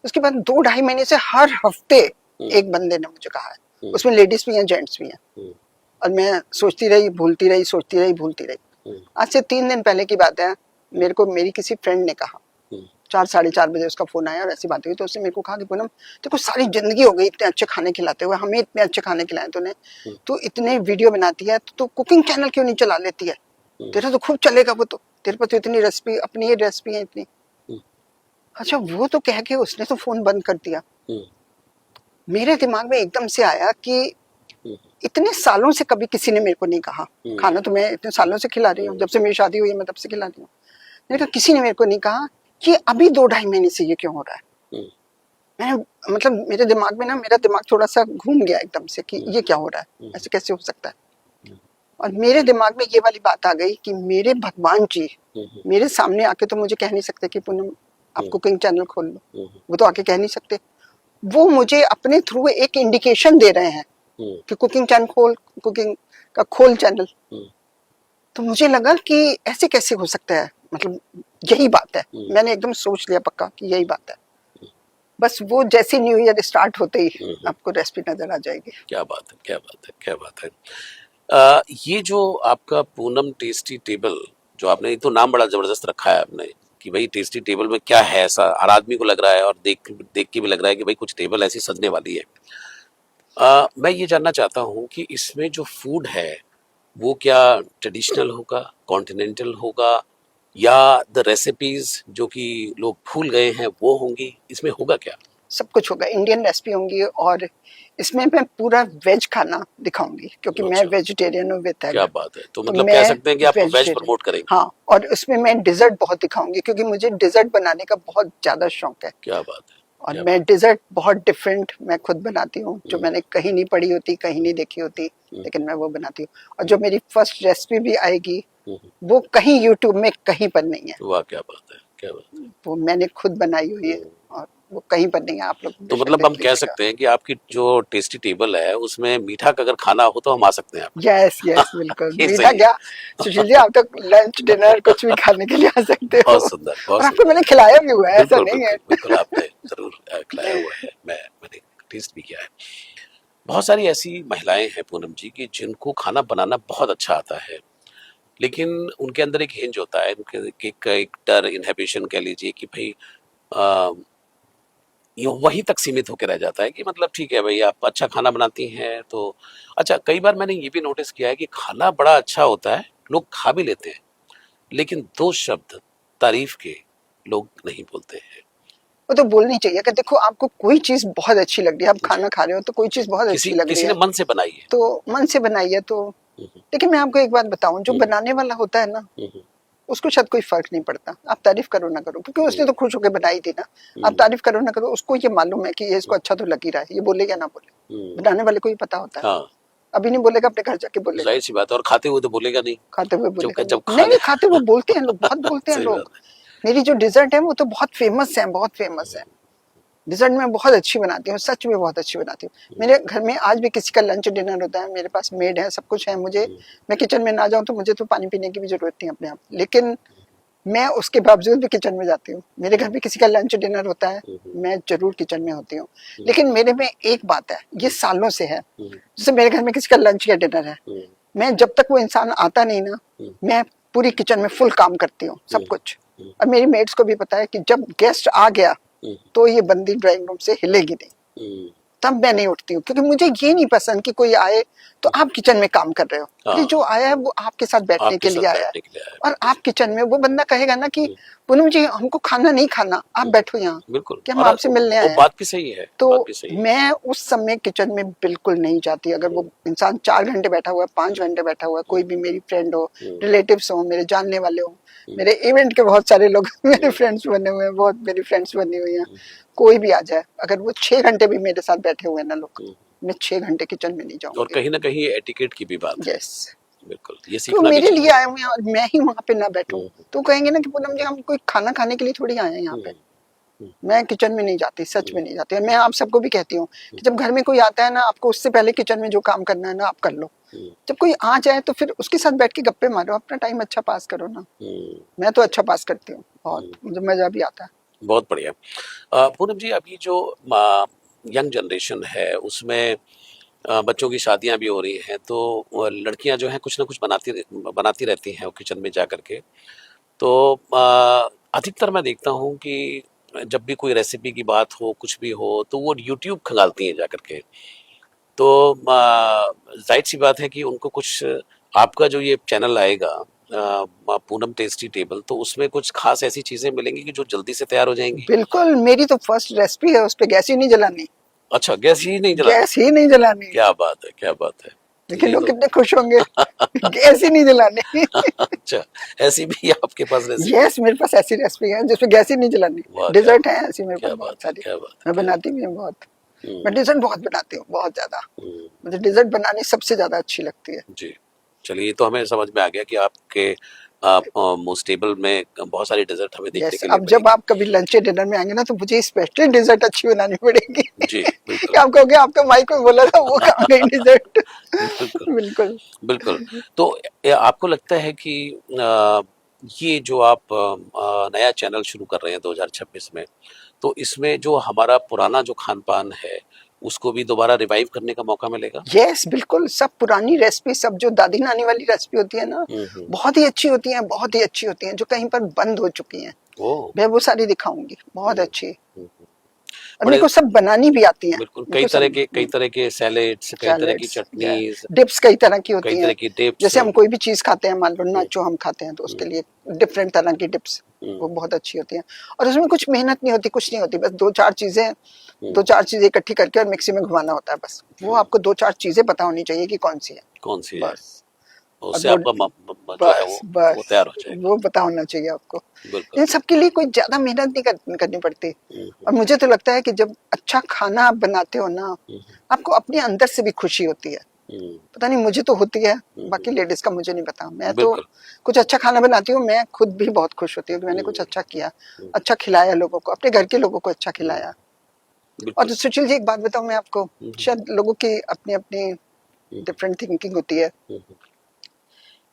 उसके बाद 2-2.5 महीने से हर हफ्ते एक बंदे ने मुझे कहा है, उसमें लेडीज भी हैं, जेंट्स भी हैं, और मैं सोचती रही, भूलती रही, सोचती रही, भूलती रही। आज से 3 दिन पहले की बात है, मेरे को मेरी किसी फ्रेंड ने कहा, 4-4:30 बजे उसका फोन आया और ऐसी बात हुई, तो उसने मेरे को कहा कि पूनम, देखो सारी जिंदगी हो गई इतने अच्छे खाने खिलाते हुए, हमें इतने अच्छे खाने खिलाए तूने, तू इतने वीडियो बनाती है, तो कुकिंग चैनल क्यों नहीं चला लेती है? तेरा तो खूब चलेगा वो, तो तेरे पास तो इतनी रेसिपी, अपनी ये रेसिपी है इतनी। अच्छा, वो तो कह के उसने तो फोन बंद कर दिया। मेरे दिमाग में एकदम से आया कि इतने सालों से कभी किसी ने मेरे को नहीं कहा, खाना तो मैं इतने सालों से खिला रही हूँ, जब से मेरी शादी हुई है मैं तब से खिला रही हूँ, मैंने कहा किसी ने मेरे को नहीं कहा कि अभी 2-2.5 महीने से ये क्यों हो रहा है। मैंने मतलब मेरे दिमाग में ना, मेरा दिमाग थोड़ा सा घूम गया एकदम से कि ये क्या हो रहा है, ऐसे कैसे हो सकता है। और मेरे दिमाग में ये वाली बात आ गई कि मेरे भगवान जी मेरे सामने आके तो मुझे कह नहीं सकते कि पूनम आप कुकिंग चैनल खोल लो, वो तो आके कह नहीं सकते। वो मुझे अपने थ्रू एक इंडिकेशन दे रहे हैं कि कुकिंग चैनल खोल, कुकिंग का खोल चैनल। तो मुझे लगा कि ऐसे कैसे हो सकता है, मतलब यही बात है। मैंने एकदम सोच लिया पक्का कि यही बात है। बस वो जैसे न्यू ईयर स्टार्ट होते ही आपको रेसिपी नजर आ जाएगी। क्या बात है, क्या बात है, क्या बात है। ये जो आपका पूनम टेस्टी टेबल, जो आपने, तो नाम बड़ा जबरदस्त रखा है आपने कि भाई टेस्टी टेबल में क्या है ऐसा, हर आदमी को लग रहा है, और देख देख के भी लग रहा है कि भाई कुछ टेबल ऐसी सजने वाली है। मैं ये जानना चाहता हूँ कि इसमें जो फूड है वो क्या ट्रेडिशनल होगा, कॉन्टिनेंटल होगा, या द रेसिपीज जो कि लोग भूल गए हैं वो होंगी, इसमें होगा क्या? सब कुछ होगा, इंडियन रेसिपी होंगी, और इसमें मैं पूरा वेज खाना दिखाऊंगी क्योंकि मैं अच्छा, वेजिटेरियन हूँ विद क्या एग। बात है, तो तो मतलब मैं कह सकते हैं कि आप वेज वेजिटेरियन, प्रमोट करेंगे। हाँ, और उसमें मैं डिजर्ट बहुत दिखाऊंगी क्योंकि मुझे डिजर्ट बनाने का बहुत ज्यादा शौक है। क्या बात है, और क्या मैं बात डिजर्ट बहुत डिफरेंट मैं खुद बनाती हूँ, जो हम्म, मैंने कहीं नहीं पढ़ी होती, कहीं नहीं देखी होती, हम्म, लेकिन मैं वो बनाती हूँ। और जो मेरी फर्स्ट रेसिपी भी आएगी हम्म, वो कहीं यूट्यूब में कहीं पर नहीं है, वाह क्या बात है, क्या बात वो मैंने खुद बनाई हुई है। है, और वो कहीं पर नहीं है, आप लोग तो बेशक मतलब हम देख कह लीजिएगा। सकते हैं कि आपकी जो टेस्टी टेबल है उसमें मीठा का अगर खाना हो तो हम आ सकते हैं आपके यस यहाँ। यस, बिल्कुल, ये मीठा सही क्या सुशील जी, आप तो लंच डिनर कुछ भी खाने के लिए आ सकते हो। बहुत सुंदर, बहुत और आपको सुंदर। मैंने खिलाया भी हुआ है, ऐसा बिल्कुल नहीं है। बिल्कुल बिल्कुल, आपने जरूर खिलाया हुआ है, मैंने टेस्ट भी किया है। बहुत सारी ऐसी महिलाएं हैं पूनम जी की जिनको खाना बनाना बहुत अच्छा आता है, लेकिन उनके अंदर एक हिंज होता है, उनके एक डर, इनहिबिशन कह लीजिए कि भाई अ, ये वहीं तक सीमित होकर रह जाता है कि मतलब ठीक है भाई आप अच्छा खाना बनाती हैं तो अच्छा। कई बार मैंने ये भी नोटिस किया है कि खाना बड़ा अच्छा होता है, लोग खा भी लेते हैं, लेकिन दो शब्द तारीफ के लोग नहीं बोलते हैं। वो तो बोलनी चाहिए कि देखो आपको कोई चीज बहुत अच्छी लग रही है, आप जी, खाना खा रहे हो तो कोई जी, चीज बहुत किसी अच्छी लग रही किसी ने है, मन से बनाई है। तो मन से बनाइए तो। हम्म, लेकिन मैं आपको एक बात बताऊं, जो हम्म, बनाने वाला होता है ना, हम्म, उसको शायद कोई फर्क नहीं पड़ता, आप तारीफ करो ना करो, क्योंकि हम्म, उसने तो खुश होकर बनाई थी ना। आप हम्म, तारीफ करो ना करो, उसको ये मालूम है कि ये इसको अच्छा तो लग ही रहा है, ये बोलेगा ना बोले, हम्म, बनाने वाले को ही पता होता है। हाँ, अभी नहीं बोलेगा, अपने घर जाके बोलेगा, जाहिर सी बात है, और खाते हुए तो बोलेगा नहीं। खाते हुए जब बोलेगा जब नहीं, खा नहीं ले। नहीं, खाते हुए बोलते हैं लोग, बहुत बोलते हैं सही लोग। बात है। मेरी जो डिजर्ट है वो तो बहुत फेमस है, बहुत फेमस है। डिजर्ट मैं बहुत अच्छी बनाती हूँ, सच में बहुत अच्छी बनाती हूँ। मेरे घर में आज भी किसी का लंच डिनर होता है, मेरे पास मेड है, सब कुछ है, मुझे, मैं किचन में ना जाऊँ तो मुझे तो पानी पीने की भी जरूरत नहीं अपने आप, लेकिन मैं उसके बावजूद भी किचन में जाती हूँ। मेरे घर में किसी का लंच डिनर होता है, मैं जरूर किचन में होती हूँ। लेकिन मेरे में एक बात है, ये सालों से है, जैसे मेरे घर में किसी का लंच या डिनर है, मैं जब तक वो इंसान आता नहीं ना, मैं पूरी किचन में फुल काम करती हूँ, सब कुछ। और मेरी मेड्स को भी पता है कि जब गेस्ट आ गया तो ये बंदी ड्राइंग रूम से हिलेगी नहीं, तब मैं नहीं उठती हूँ, क्योंकि मुझे ये नहीं पसंद कि कोई आए तो आप किचन में काम कर रहे हो। हाँ, ये जो आया है वो आपके साथ बैठने आपके के साथ लिए आया है, बैठने के लिए आया है, और बिल्कुल आप सही। किचन में, वो बंदा कहेगा ना कि पूनम जी हमको खाना नहीं खाना, आप बैठो यहाँ, बिल्कुल, कि हम और आपसे मिलने आए वो हैं। बात भी सही है, तो बात भी सही है। मैं उस समय किचन में बिल्कुल नहीं जाती। अगर वो इंसान 4 घंटे बैठा हुआ है, 5 घंटे बैठा हुआ है, कोई भी मेरी फ्रेंड हो, रिलेटिव्स हो, मेरे जानने वाले हो, मेरे इवेंट के बहुत सारे लोग मेरे फ्रेंड्स बने हुए हैं, बहुत मेरी फ्रेंड्स बनी हुई हैं, कोई भी आ जाए, अगर वो 6 घंटे भी मेरे साथ बैठे हुए हैं ना लोग, मैं 6 घंटे किचन में नहीं और जाऊंगी। कहीं ना कहीं एटिकेट की भी बात है। यस, बिल्कुल, ये तो सीखना भी मेरे लिए चाहिए। आए हुए हैं और मैं ही वहां पे ना बैठूं, तो कहेंगे ना कि पूनम जी हम कोई खाना खाने के लिए थोड़ी आए हैं यहाँ पे। मैं किचन में नहीं जाती, सच में नहीं जाती। और मैं आप सबको भी कहती हूँ कि जब घर में कोई आता है ना, आपको उससे पहले किचन में जो काम करना है ना आप कर लो। जब कोई आ जाए तो फिर उसके साथ बैठ के गप्पे मारो, अपना टाइम अच्छा पास करो ना। मैं तो अच्छा पास करती हूँ, बहुत मुझे मजा भी आता है। बहुत बढ़िया। पूनम जी, अभी जो यंग जनरेशन है उसमें बच्चों की शादियां भी हो रही हैं, तो लड़कियां जो हैं कुछ ना कुछ बनाती रहती हैं किचन में जा करके। तो अधिकतर मैं देखता हूँ कि जब भी कोई रेसिपी की बात हो, कुछ भी हो, तो वो यूट्यूब खंगालती हैं जा करके। तो जाहिर सी बात है कि उनको कुछ, आपका जो ये चैनल आएगा पूनम टेस्टी टेबल, तो उसमें कुछ खास ऐसी चीजें मिलेंगी कि जो जल्दी से तैयार हो जाएंगी। बिल्कुल, मेरी तो फर्स्ट रेसिपी है, उस पे गैस ही नहीं जलानी। अच्छा, गैस ही नहीं जलानी। गैस ही नहीं जलानी। क्या बात है, क्या बात है। तो लेकिन ये लोग तो कितने खुश होंगे। गैस ही नहीं जलानी। अच्छा, ऐसी भी आपके पास रेसिपी है? यस, मेरे पास ऐसी रेसिपी है जिसमें गैस ही नहीं जलानी। वाह, क्या डिजर्ट है ऐसी मेरे पास क्या बहुत बात है, सारी, क्या बात है, मैं क्या बनाती भी हूँ बहुत। मैं हम्म, डिजर्ट बहुत बनाती हूँ, बहुत ज्यादा। मुझे डिजर्ट बनानी सबसे ज्यादा अच्छी लगती है। जी। चलिए, ये तो हमें समझ में आ गया कि आपके आप मोस्ट टेबल में बहुत सारी डेजर्ट हमें देखने यस, के लिए अब जब मिलेंगी। आप कभी लंच या डिनर में आएंगे ना, तो मुझे स्पेशली डिजर्ट अच्छी बनानी पड़ेगी। जी, कि बिल्कुल। आप कहोगे आपका माइक में बोला था, वो कहाँ गई डिजर्ट। बिल्कुल, बिल्कुल। बिल्कुल। तो आपको लगता है कि ये जो आप नया चैनल शुरू कर रहे हैं 2026 में, तो इसमें जो हमारा पुराना जो खान-पान है, उसको भी दोबारा रिवाइव करने का मौका मिलेगा? यस, बिल्कुल, सब पुरानी रेसिपी, सब जो दादी नानी वाली रेसिपी होती है ना, हुँ, हुँ। बहुत ही अच्छी होती हैं, बहुत ही अच्छी होती हैं, जो कहीं पर बंद हो चुकी हैं, ओह! मैं वो सारी दिखाऊंगी, बहुत हुँ, अच्छी। हुँ, हुँ। और मेरे को सब बनानी भी आती है। बिल्कुल, मेरे को सब कई तरह के सैलेड्स, कई तरह की चटनीज, डिप्स कई तरह की होती कई हैं। तरह की डिप्स। जैसे हम कोई भी चीज खाते हैं, मान लो नाचो हम खाते हैं, तो उसके लिए डिफरेंट तरह की डिप्स, वो बहुत अच्छी होती हैं। और उसमें कुछ मेहनत नहीं होती, कुछ नहीं होती, बस दो चार चीजें इकट्ठी करके और मिक्सी में घुमाना होता है बस। वो आपको दो चार चीजें पता होनी चाहिए कि कौन सी है, बस। और उससे वो आपका जो है वो तैयार हो जाएगा। वो पता होना चाहिए आपको। बिल्कुल। इन सबके लिए कोई ज्यादा मेहनत नहीं करनी पड़ती। और मुझे तो लगता है कि जब अच्छा खाना आप बनाते हो ना, आपको अपने अंदर से भी खुशी होती है। पता नहीं, मुझे तो होती है, बाकी लेडीज का मुझे नहीं पता। मैं तो कुछ अच्छा खाना बनाती हूँ, मैं खुद भी बहुत खुश होती हूँ कि मैंने कुछ अच्छा किया, अच्छा खिलाया लोगों को, अपने घर के लोगों को अच्छा खिलाया। और सुशील जी, एक बात बताऊं मैं आपको, शायद लोगों की अपनी अपनी डिफरेंट थिंकिंग होती है।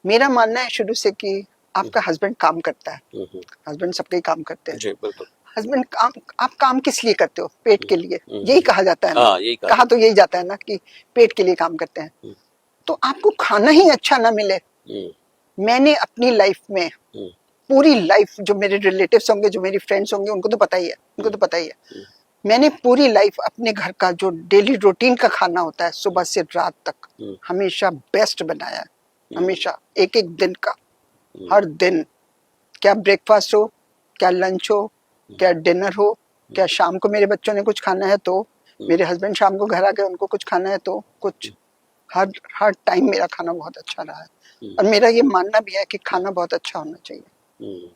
मेरा मानना है शुरू से कि आपका हस्बैंड काम करता है, हस्बैंड सबके काम करते हैं। जी बिल्कुल। हस्बैंड काम, आप काम किस लिए करते हो? पेट के लिए, यही कहा जाता है ना। हाँ, यही कहा तो यही जाता है ना कि पेट के लिए काम करते हैं। तो आपको खाना ही अच्छा ना मिले, मैंने अपनी लाइफ में पूरी लाइफ, जो मेरे रिलेटिव्स होंगे, जो मेरी फ्रेंड्स होंगे, उनको तो पता ही है, उनको तो पता ही है, मैंने पूरी लाइफ अपने घर का जो डेली रूटीन का खाना होता है सुबह से रात तक, हमेशा बेस्ट बनाया है। हमेशा, एक एक दिन का, हर दिन, क्या ब्रेकफास्ट हो, क्या लंच हो, क्या डिनर हो, क्या शाम को मेरे बच्चों ने कुछ खाना है तो, मेरे हस्बैंड शाम को घर आ गए, उनको कुछ खाना है तो, कुछ, हर हर टाइम मेरा खाना बहुत अच्छा रहा है। और मेरा ये मानना भी है कि खाना बहुत अच्छा होना चाहिए।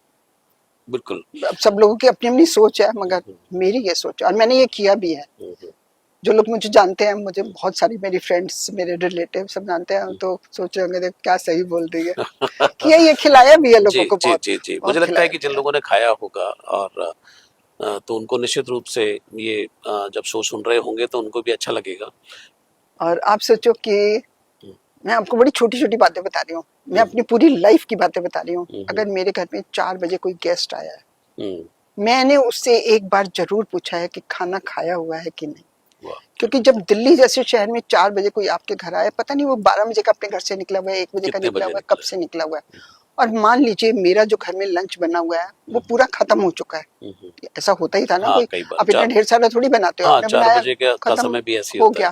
बिल्कुल। अब सब लोगों की अपनी अपनी सोच है, मगर मेरी ये सोच है, और मैंने ये किया भी है। जो लोग मुझे जानते हैं, मुझे बहुत सारी मेरी फ्रेंड्स, मेरे रिलेटिव सब जानते हैं, तो सोच रहे होंगे क्या सही बोल रही है। किया, ये खिलाया भी है लोगों को, बहुत जी बहुत मुझे लगता है कि जिन खिलाया। लोगों ने खाया होगा और तो उनको निश्चित रूप से ये जब शो सुन रहे होंगे तो उनको भी अच्छा लगेगा। और आप सोचो कि मैं आपको बड़ी छोटी छोटी बातें बता रही हूँ, मैं अपनी पूरी लाइफ की बातें बता रही हूँ। अगर मेरे घर में 4 बजे कोई गेस्ट आया है, मैंने उससे एक बार जरूर पूछा है कि खाना खाया हुआ है कि नहीं। क्योंकि जब दिल्ली जैसे शहर में 4 बजे कोई आपके घर आए, पता नहीं वो 12 बजे का अपने घर से निकला हुआ है, 1 बजे का निकला हुआ है, कब से निकला हुआ है। और मान लीजिए मेरा जो घर में लंच बना हुआ है वो पूरा खत्म हो चुका है। ऐसा होता ही था ना, कोई आप इतना ढेर सारा थोड़ी बनाते हो, आपने बनाया, खत्म हो गया।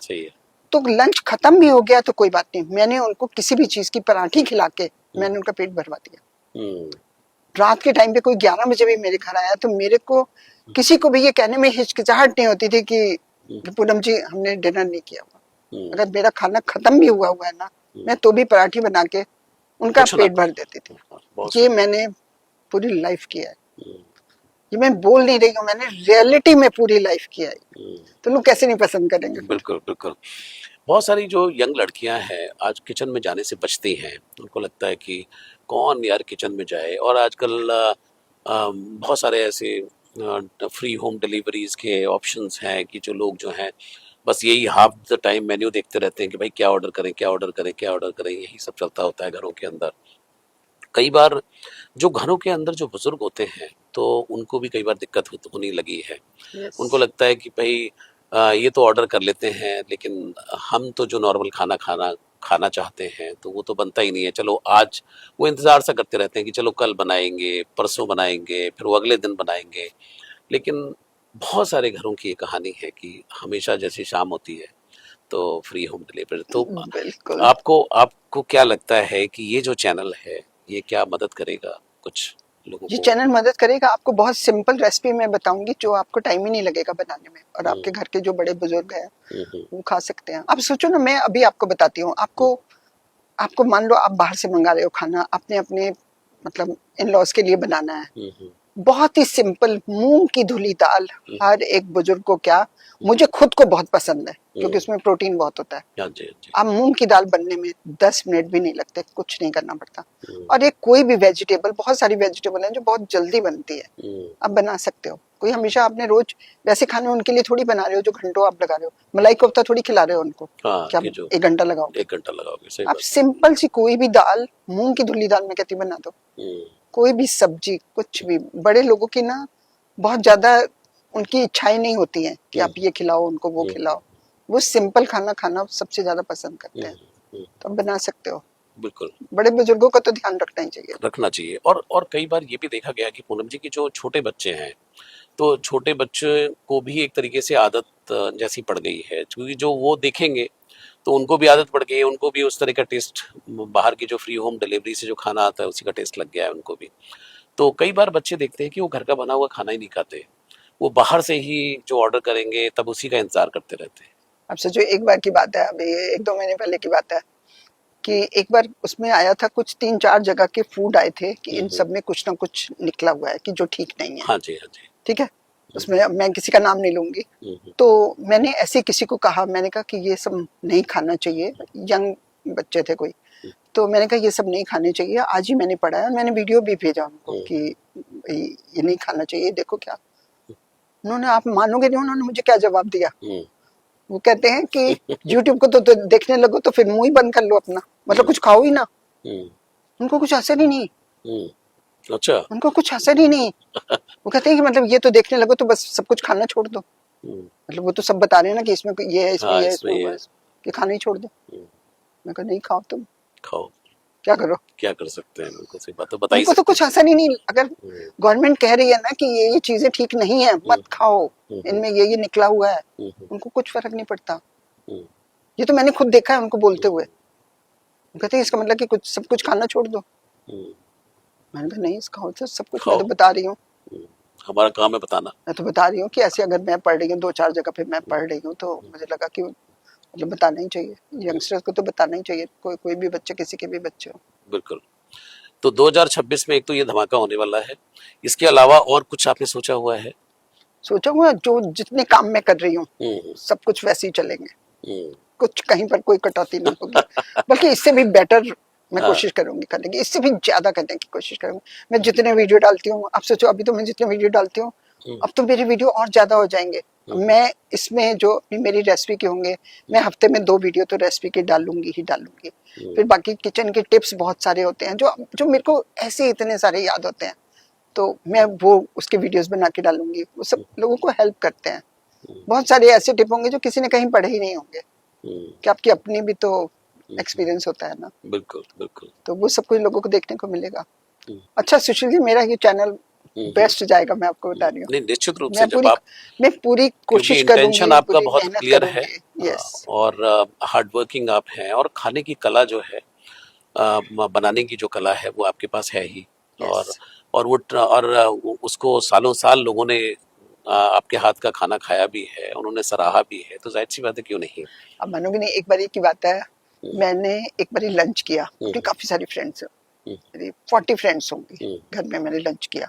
तो लंच खत्म भी हो गया तो कोई बात नहीं, मैंने उनको किसी भी चीज की पराठी खिला के मैंने उनका पेट भरवा दिया। रात के टाइम पे कोई 11 बजे भी मेरे घर आया तो मेरे को किसी को भी ये कहने में हिचकिचाहट नहीं होती थी कि पूनम जी हमने डिनर नहीं किया हुआ। अगर मेरा खाना खत्म भी हुआ है ना, मैं तो भी पराठी बना के उनका पेट भर देती थी। ये मैंने पूरी लाइफ किया है, ये मैं बोल नहीं रही हूँ, मैंने रियलिटी में पूरी लाइफ किया है। तो लोग कैसे नहीं पसंद करेंगे? बिल्कुल बिल्कुल। बहुत सारी जो यंग लड़कियां हैं आज किचन में जाने से बचती हैं, उनको लगता है कि कौन यार किचन में जाए। और आजकल बहुत सारे ऐसे फ्री होम डिलीवरीज के ऑप्शंस हैं कि जो लोग जो हैं बस यही हाफ द टाइम मेन्यू देखते रहते हैं कि भाई क्या ऑर्डर करें, क्या ऑर्डर करें, क्या ऑर्डर करें, यही सब चलता होता है घरों के अंदर। कई बार जो घरों के अंदर जो बुजुर्ग होते हैं तो उनको भी कई बार दिक्कत होने लगी है। उनको लगता है कि भाई ये तो ऑर्डर कर लेते हैं, लेकिन हम तो जो नॉर्मल खाना चाहते हैं तो वो तो बनता ही नहीं है। चलो आज वो इंतज़ार सा करते रहते हैं कि चलो कल बनाएंगे, परसों बनाएंगे, फिर वो अगले दिन बनाएंगे। लेकिन बहुत सारे घरों की ये कहानी है कि हमेशा जैसी शाम होती है तो फ्री होम डिलीवरी। तो बिल्कुल। आपको आपको क्या लगता है कि ये जो चैनल है ये क्या मदद करेगा कुछ लोगों ये को? चैनल मदद करेगा। आपको बहुत सिंपल रेसिपी मैं बताऊंगी जो आपको टाइम ही नहीं लगेगा बनाने में, और आपके घर के जो बड़े बुजुर्ग हैं वो खा सकते हैं। आप सोचो ना, मैं अभी आपको बताती हूँ। आपको आपको मान लो आप बाहर से मंगा रहे हो खाना, अपने अपने मतलब इन लॉज के लिए बनाना है। बहुत ही सिंपल, मूंग की धुली दाल, हर एक बुजुर्ग को, क्या मुझे खुद को बहुत पसंद है क्योंकि उसमें प्रोटीन बहुत होता है। हाँ जी, हाँ जी। अब मूंग की दाल बनने में 10 मिनट भी नहीं लगते, कुछ नहीं करना पड़ता। और एक कोई भी वेजिटेबल, बहुत सारी वेजिटेबल हैं जो बहुत जल्दी बनती है, आप बना सकते हो। कोई हमेशा आपने रोज वैसे खाने उनके लिए थोड़ी बना रहे हो जो घंटों आप लगा रहे हो। मलाई कोफ्ता थोड़ी खिला रहे हो उनको, हाँ, क्या 1 घंटा लगाओगे? 1 घंटा लगाओगे, सही आप बात। सिंपल सी कोई भी दाल, मूंग की धुली दाल में कहती बना दो, कोई भी सब्जी, कुछ भी। बड़े लोगों की ना बहुत ज्यादा उनकी इच्छाएं नहीं होती हैं कि आप ये खिलाओ उनको, वो खिलाओ। वो सिंपल खाना खाना सबसे ज्यादा पसंद करते हैं, तो आप बना सकते हो। बिल्कुल बड़े बुजुर्गों का तो ध्यान रखना ही चाहिए। रखना चाहिए। और कई बार ये भी देखा गया कि पूनम जी की जो छोटे बच्चे हैं तो छोटे बच्चे को भी एक तरीके से आदत जैसी पड़ गई है, क्योंकि जो वो देखेंगे तो उनको भी आदत पड़ गई है, उनको भी उस तरह का टेस्ट, बाहर की जो फ्री होम डिलीवरी से जो खाना आता है उसी का टेस्ट लग गया है उनको भी। तो कई बार बच्चे देखते हैं कि वो घर का बना हुआ खाना ही नहीं खाते, वो बाहर से ही जो ऑर्डर करेंगे तब उसी का इंतजार करते रहते हैं। अब सोचो, एक बार की बात है, अभी 1-2 महीने पहले की बात है कि एक बार उसमें आया था, कुछ 3-4 जगह के फूड आए थे कि इन सब में कुछ ना कुछ निकला हुआ है कि जो ठीक नहीं है। हाँ जी, हाँ जी। ठीक है, उसमें अब मैं किसी का नाम नहीं लूंगी। तो मैंने ऐसे किसी को कहा, मैंने कहा कि ये सब नहीं खाना चाहिए, यंग बच्चे थे कोई, तो मैंने कहा ये सब नहीं खाने चाहिए। आज ही मैंने पढ़ा है, मैंने वीडियो भी भेजा उनको कि ये नहीं खाना चाहिए, देखो क्या। उन्होंने, आप मानोगे नहीं, उन्होंने मुझे क्या जवाब दिया। वो कहते हैं कि YouTube को तो देखने लगो तो फिर मुंह ही बंद कर लो अपना, मतलब कुछ खाओ ही ना। उनको कुछ असर ही नहीं। अच्छा, उनको कुछ असर ही नहीं। वो कहते हैं कि मतलब ये तो देखने लगो तो बस सब कुछ खाना छोड़ दो। मतलब वो तो सब बता रहे हैं ना कि इसमें ये है, इसमें हाँ, ये है, इसमें इसमें ये वो है, कि खाना ही छोड़ दो। मैं कहा नहीं खाओ, तुम खाओ, क्या करो, क्या कर सकते हैं, बिल्कुल सही बात, तो बता ही उनको तो सकते कुछ असर ही नहीं। अगर गवर्नमेंट कह रही है ना कि ये चीजें ठीक नहीं है, मत खाओ, इनमें ये निकला हुआ है, उनको कुछ फर्क नहीं पड़ता। ये तो मैंने खुद देखा है उनको बोलते हुए। वो कहते हैं इसका मतलब कि कुछ सब कुछ खाना छोड़ दो। मैंने कहा नहीं, खाओ तो सब कुछ, मैं तो बता रही हूँ, हमारा काम है बताना। मैं तो बता रही हूँ कि ऐसे अगर मैं पढ़ रही हूँ 2-4 जगह पे मैं पढ़ रही हूँ, तो मुझे लगा कि मतलब बताना ही चाहिए, यंगस्टर्स को तो बताना ही चाहिए, कोई भी बच्चे, किसी के भी बच्चे हो। बिल्कुल। तो 2026 में एक तो ये धमाका होने वाला है, इसके अलावा और कुछ आपने सोचा हुआ है? सोचा हुआ, जो जितने काम मैं कर रही हूँ सब कुछ वैसे ही चलेंगे, कुछ कहीं पर कोई कटौती ना होगी, बल्कि इससे भी बेटर मैं कोशिश करूंगी करने की, इससे भी ज्यादा करने की कोशिश करूंगी। मैं जितने वीडियो डालती हूँ, आप सोचो अभी तो मैं जितने वीडियो डालती हूँ, अब तो मेरे वीडियो और ज्यादा हो जाएंगे। मैं इसमें जो मेरी रेसिपी के होंगे, मैं हफ्ते में 2 वीडियो तो रेसिपी के डालूंगी ही डालूंगी। फिर बाकी किचन के टिप्स बहुत सारे होते हैं जो जो मेरे को ऐसे इतने सारे याद होते हैं, तो मैं वो उसके वीडियोस बना के डालूंगी। वो सब लोगों को हेल्प करते हैं। बहुत सारे ऐसे टिप होंगे जो किसी ने कहीं पढ़े ही नहीं होंगे, कि आपकी अपनी भी तो एक्सपीरियंस होता है ना। बिल्कुल बिल्कुल। तो वो सब कुछ लोगों को देखने को मिलेगा। अच्छा सुशील जी, मेरा ये चैनल बेस्ट जाएगा, मैं आपको बता रही हूँ। नहीं, निश्चित रूप से जब आप, मैं पूरी कोशिश क्योंकि करूंगी, इंटेंशन आपका पूरी बहुत मेहनत क्लियर है, करूंगी। यस। और हार्ड वर्किंग आप हैं, और खाने की कला जो है, बनाने की जो कला है वो आपके पास है ही। Yes. और उसको सालों साल लोगों ने आपके हाथ का खाना खाया भी है, उन्होंने सराहा भी है, तो जाहिर सी बात है क्यों नहीं। अब मानोगे नहीं, एक बार की बात है, मैंने एक बार लंच किया, अपनी काफी सारी फ्रेंड्स, मेरी 40 फ्रेंड्स होंगी, घर में मैंने लंच किया।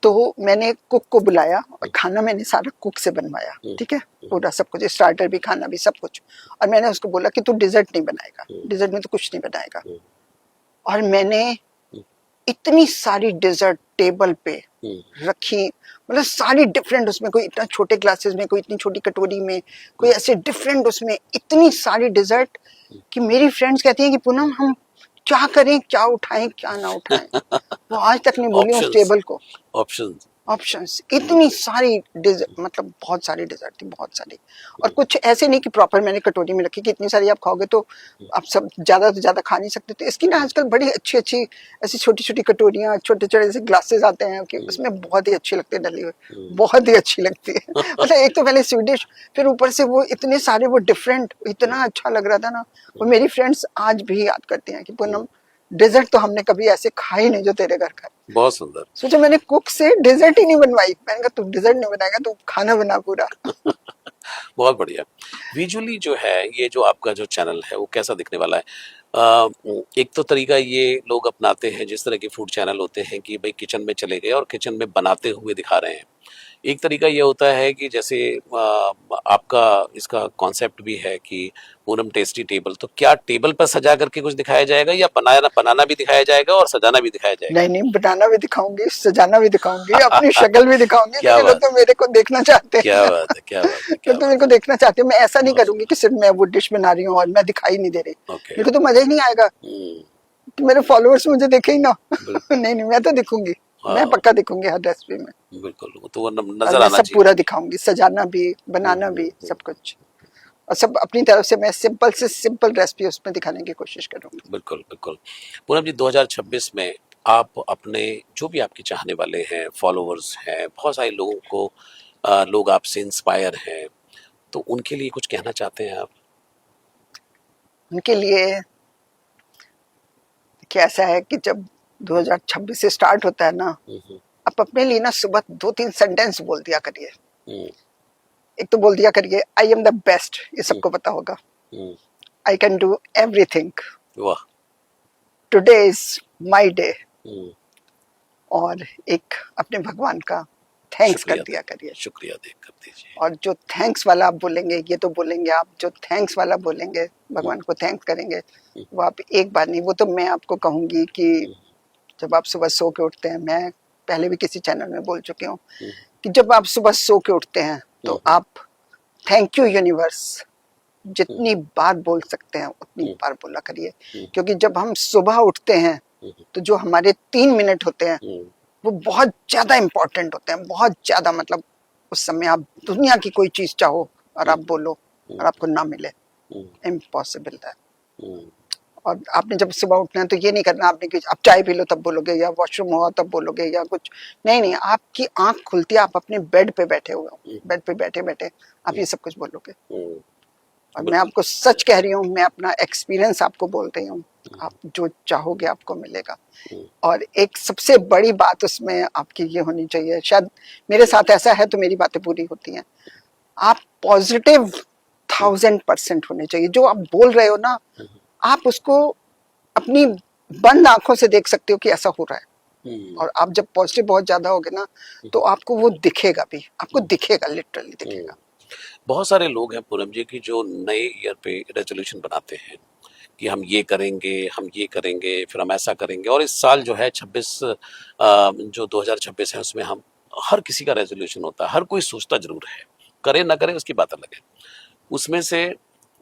तो मैंने कुक को बुलाया और खाना मैंने सारा कुक से बनवाया, ठीक है, पूरा सब कुछ, स्टार्टर भी, खाना भी, सब कुछ। और मैंने उसको बोला कि तू डिजर्ट नहीं बनाएगा, डिजर्ट में तो कुछ नहीं बनाएगा। और मैंने इतनी सारी डिजर्ट टेबल पे रखी, मतलब सारी डिफरेंट, उसमें कोई इतना छोटे ग्लासेस में, कोई इतनी छोटी कटोरी में, कोई ऐसे डिफरेंट, उसमें इतनी सारी डिजर्ट कि मेरी फ्रेंड्स कहती हैं कि पूनम हम क्या करें, क्या उठाएं क्या ना उठाएं। वो आज तक नहीं भूली उस टेबल को। ऑप्शंस इतनी सारी मतलब बहुत सारी डिजर्ट थी, बहुत सारी। और कुछ ऐसे नहीं कि प्रॉपर मैंने कटोरी में रखी कि इतनी सारी आप खाओगे तो आप सब ज्यादा से ज्यादा खा नहीं सकते। तो इसकी ना आजकल बड़ी अच्छी अच्छी ऐसी छोटी छोटी कटोरियां, छोटे छोटे ऐसे ग्लासेस आते हैं कि उसमें बहुत ही अच्छी लगती है डली हुई, बहुत ही अच्छी लगती है। मतलब एक तो पहले स्वीडिश, फिर ऊपर से वो इतने सारे, वो डिफरेंट, इतना अच्छा लग रहा था ना। वो मेरी फ्रेंड्स आज भी याद करती हैं कि पूनम डेजर्ट तो हमने कभी ऐसे खाई नहीं जो तेरे घर का। बहुत सुंदर। सोचा मैंने कुक से डेजर्ट ही नहीं बनवाई, मैंने कहा तू डेजर्ट नहीं बनाएगा, तू खाना बना पूरा। बहुत बढ़िया। विजुअली जो है, ये जो आपका जो चैनल है वो कैसा दिखने वाला है? एक तो तरीका ये लोग अपनाते हैं, जिस तरह के फूड चैनल होते हैं कि भाई किचन में चले गए और किचन में बनाते हुए दिखा रहे हैं। एक तरीका ये होता है कि जैसे आपका इसका कॉन्सेप्ट भी है कि पूनम टेस्टी टेबल, तो क्या टेबल पर सजा करके कुछ दिखाया जाएगा, या बनाना भी दिखाया जाएगा और सजाना भी दिखाया जाएगा? नहीं नहीं, बनाना भी दिखाऊंगी, सजाना भी दिखाऊंगी, अपनी शक्ल भी दिखाऊंगी। क्या लोग तो मेरे को देखना चाहते हैं। क्या बात है, क्या बात है, क्या लोग तो मेरे को देखना चाहते हैं। मैं ऐसा नहीं करूंगी कि सिर्फ मैं वो डिश बना रही हूँ और मैं दिखाई नहीं दे रही, मेरे को तो मजा ही नहीं आएगा कि मेरे फॉलोअर्स मुझे देखे ही ना। नहीं नहीं, मैं तो दिखूंगी, मैं पक्का दिखूंगी हर रेसिपी में। बिल्कुल, तो वो नजर आना सब पूरा दिखाऊंगी, सजाना भी, बनाना भी, सब कुछ। और सब अपनी तरफ से मैं सिंपल से सिंपल रेसिपी उसमें दिखाने की कोशिश करूंगी। बिल्कुल बिल्कुल। पूनम जी, 2026 में आप अपने जो भी आपके चाहने वाले हैं, फॉलोअर्स हैं, बहुत सारे लोगों को लोग आपसे इंस्पायर हैं, तो उनके लिए कुछ कहना चाहते हैं आप? उनके लिए क्या ऐसा है कि जब 2026 से स्टार्ट होता है ना, हम्म, आप अपने लिए ना सुबह 2-3 सेंटेंस बोल दिया करिए। हम्म, एक तो बोल दिया करिए आई एम द बेस्ट, ये हम्म, सबको पता होगा। Hmm, I can do everything, वाह। Today is my day. हम्म, और एक अपने भगवान का थैंक्स कर शुक्रिया दिया करिए। शुक्रिया अदा कर दीजिए। और जो थैंक्स वाला आप बोलेंगे, ये तो बोलेंगे आप, जो थैंक्स वाला बोलेंगे, हम्म, भगवान को थैंक्स करेंगे, हम्म, वो आप एक बार नहीं, वो तो मैं आपको कहूंगी कि हम्म, जब आप सुबह सो के उठते हैं, मैं पहले भी किसी चैनल में बोल चुकी हूँ हम्म, कि जब आप सुबह सो के उठते हैं तो हम्म, आप थैंक यू यूनिवर्स हम्म, जितनी बार बोल सकते हैं उतनी हम्म, बार बोला करिए। हम्म, क्योंकि जब हम सुबह उठते हैं हम्म, तो जो हमारे 3 मिनट होते हैं हम्म, वो बहुत ज्यादा इंपॉर्टेंट होते हैं, बहुत ज्यादा। मतलब उस समय आप दुनिया की कोई चीज चाहो और हम्म, आप बोलो हम्म, और आपको ना मिले, हम्म, इम्पॉसिबल है। हम्म, और आपने जब सुबह उठना है तो ये नहीं करना आपने कि आप चाय पी लो तब बोलोगे या वॉशरूम हुआ तब बोलोगे या कुछ। नहीं नहीं, आपकी आंख खुलती है, आप अपने बेड पे बैठे हुए हो, बेड पे बैठे बैठे आप ये सब कुछ बोलोगे। हम्म, और मैं बिल्कुल। आपको सच कह रही हूँ, मैं अपना एक्सपीरियंस आपको बोल रही हूँ, हम्म, आप जो चाहोगे आपको मिलेगा। हम्म, और एक सबसे बड़ी बात उसमें आपकी ये होनी चाहिए, शायद मेरे साथ ऐसा है तो मेरी बातें पूरी होती हैं, आप पॉजिटिव हम्म, 1000% होने चाहिए। जो आप बोल रहे हो ना, हम्म, आप उसको अपनी बंद आंखों से देख सकते हो कि ऐसा हो रहा है। हम्म, और आप जब पॉजिटिव बहुत ज्यादा होगे ना तो आपको वो दिखेगा भी, आपको हम्म, दिखेगा, लिटरली हम्म। दिखेगा। बहुत सारे लोग हैं पूनम जी की जो नए ईयर पे रेजोल्यूशन बनाते हैं कि हम ये करेंगे, हम ये करेंगे, फिर हम ऐसा करेंगे, और इस साल जो है 26 जो 2026 है उसमें हम हर किसी का रेजोल्यूशन होता है, हर कोई सोचता जरूर है, करे ना करे उसकी बात अलग है। उसमें से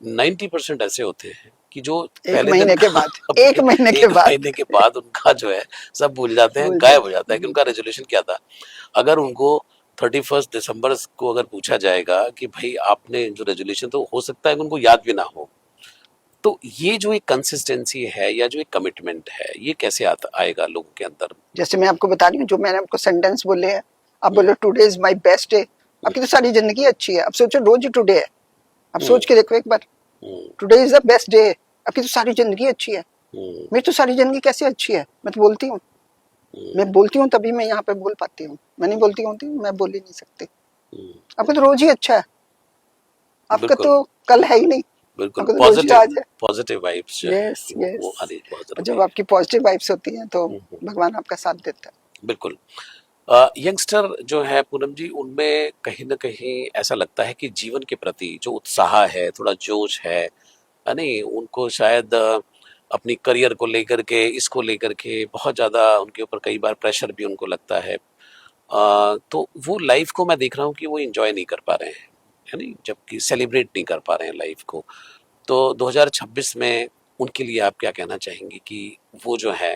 90% ऐसे होते हैं कि जो एक पहले दिन महीने के का बाद, एक अपने महीने के एक बाद महीने के बाद उनका जो है सब भूल जाते हैं, भूल गायब हो जाते जाता है कि हैं। उनका रेजोल्यूशन क्या था। अगर उनको 31 दिसंबर को अगर पूछा जाएगा कि भाई आपने जो रेजोल्यूशन, तो हो सकता है कि उनको याद भी ना हो। तो ये जो एक कंसिस्टेंसी है या जो एक कमिटमेंट है, ये कैसे आता आएगा लोगों के अंदर? जैसे मैं आपको बता रही हूँ, जो मैंने आपको सेंटेंस बोले हैं, आप हम्म, बोलो today is my best day, हम्म, आपकी तो सारी जिंदगी अच्छी है। अब सोचो रोज ही टुडे है, अब हम्म, सोच के देखो एक बार, हम्म, today is the best day, आपकी तो सारी जिंदगी अच्छी है। हम्म, मेरी तो सारी जिंदगी कैसे अच्छी है, मैं तो बोलती हूँ, हम्म, मैं बोलती हूँ तभी मैं यहाँ पे बोल पाती हूँ, मैं नहीं बोलती होती मैं बोल ही नहीं सकती। हम्म, आपका तो रोज ही अच्छा है, आपका बिल्कुल तो कल है ही नहीं, बिल्कुल। आपका तो रोज ही पॉजिटिव आज है। पॉजिटिव वाइब्स जो है यस वो यस। आनी बहुत और जरूरी जब है। आपकी पॉजिटिव वाइब्स होती हैं तो हम्म, भगवान आपका साथ देता है। बिल्कुल। यंगस्टर जो है पूनम जी, उनमें कहीं ना कहीं ऐसा लगता है कि जीवन के प्रति जो उत्साह है, थोड़ा जोश है नहीं, उनको शायद अपनी करियर को लेकर के, इसको लेकर के बहुत ज़्यादा उनके ऊपर कई बार प्रेशर भी उनको लगता है। तो वो लाइफ को मैं देख रहा हूँ कि वो एंजॉय नहीं कर पा रहे हैं, है नहीं, जबकि सेलिब्रेट नहीं कर पा रहे हैं लाइफ को। तो 2026 में उनके लिए आप क्या कहना चाहेंगे कि वो जो है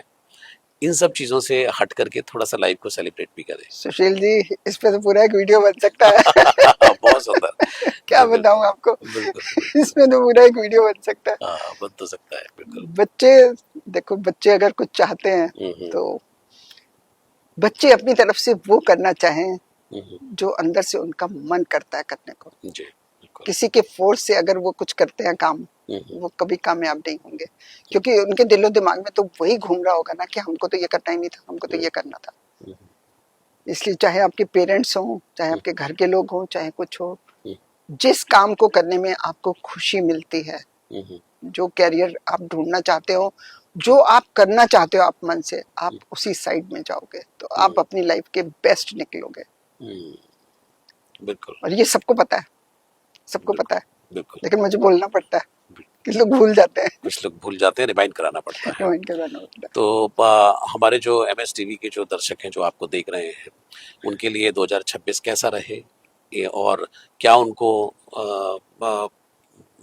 इन सब चीज़ों से हट करके थोड़ा सा लाइफ को सेलिब्रेट भी करें? सुशील जी, इस पे तो पूरा एक वीडियो बन सकता है। बहुत सुंदर। क्या जी बताऊं बिल्कुल आपको, बिल्कुल बिल्कुल। इसमें तो पूरा एक वीडियो बन सकता है। हाँ, बन तो सकता है बिल्कुल। बच्चे, देखो बच्चे अगर कुछ चाहते हैं हम्म, तो बच्चे अपनी तरफ से वो करना चाहें हम्म, जो अंदर से उनका मन करता है करने को। जी बिल्कुल। किसी के फोर्स से अगर वो कुछ करते हैं काम, हम्म, वो कभी कामयाब नहीं होंगे। क्योंकि उनके दिलो दिमाग में तो वही घूम रहा होगा ना कि हमको तो ये करना ही नहीं था, हमको तो हम्म, ये करना था। हम्म, इसलिए चाहे आपके पेरेंट्स हों, चाहे हम्म, आपके घर के लोग हों, चाहे कुछ हो, हम्म, जिस काम को करने में आपको खुशी मिलती है, हम्म, जो कैरियर आप ढूंढना चाहते हो, जो आप करना चाहते हो आप मन से, आप उसी साइड में जाओगे तो आप हम्म, अपनी लाइफ के बेस्ट निकलोगे। हम्म, बिल्कुल और ये सबको पता है, सबको पता बिल्कुल है, बिल्कुल। लेकिन मुझे बोलना पड़ता है, बिल्कुल। कि लोग भूल जाते हैं। कुछ लोग भूल जाते हैं, रिमाइंड कराना पड़ता है। रिमाइंड करवाना पड़ता तो हमारे जो MS टीवी के जो दर्शक हैं जो आपको देख रहे हैं, उनके लिए 2026 कैसा रहे, ये और क्या उनको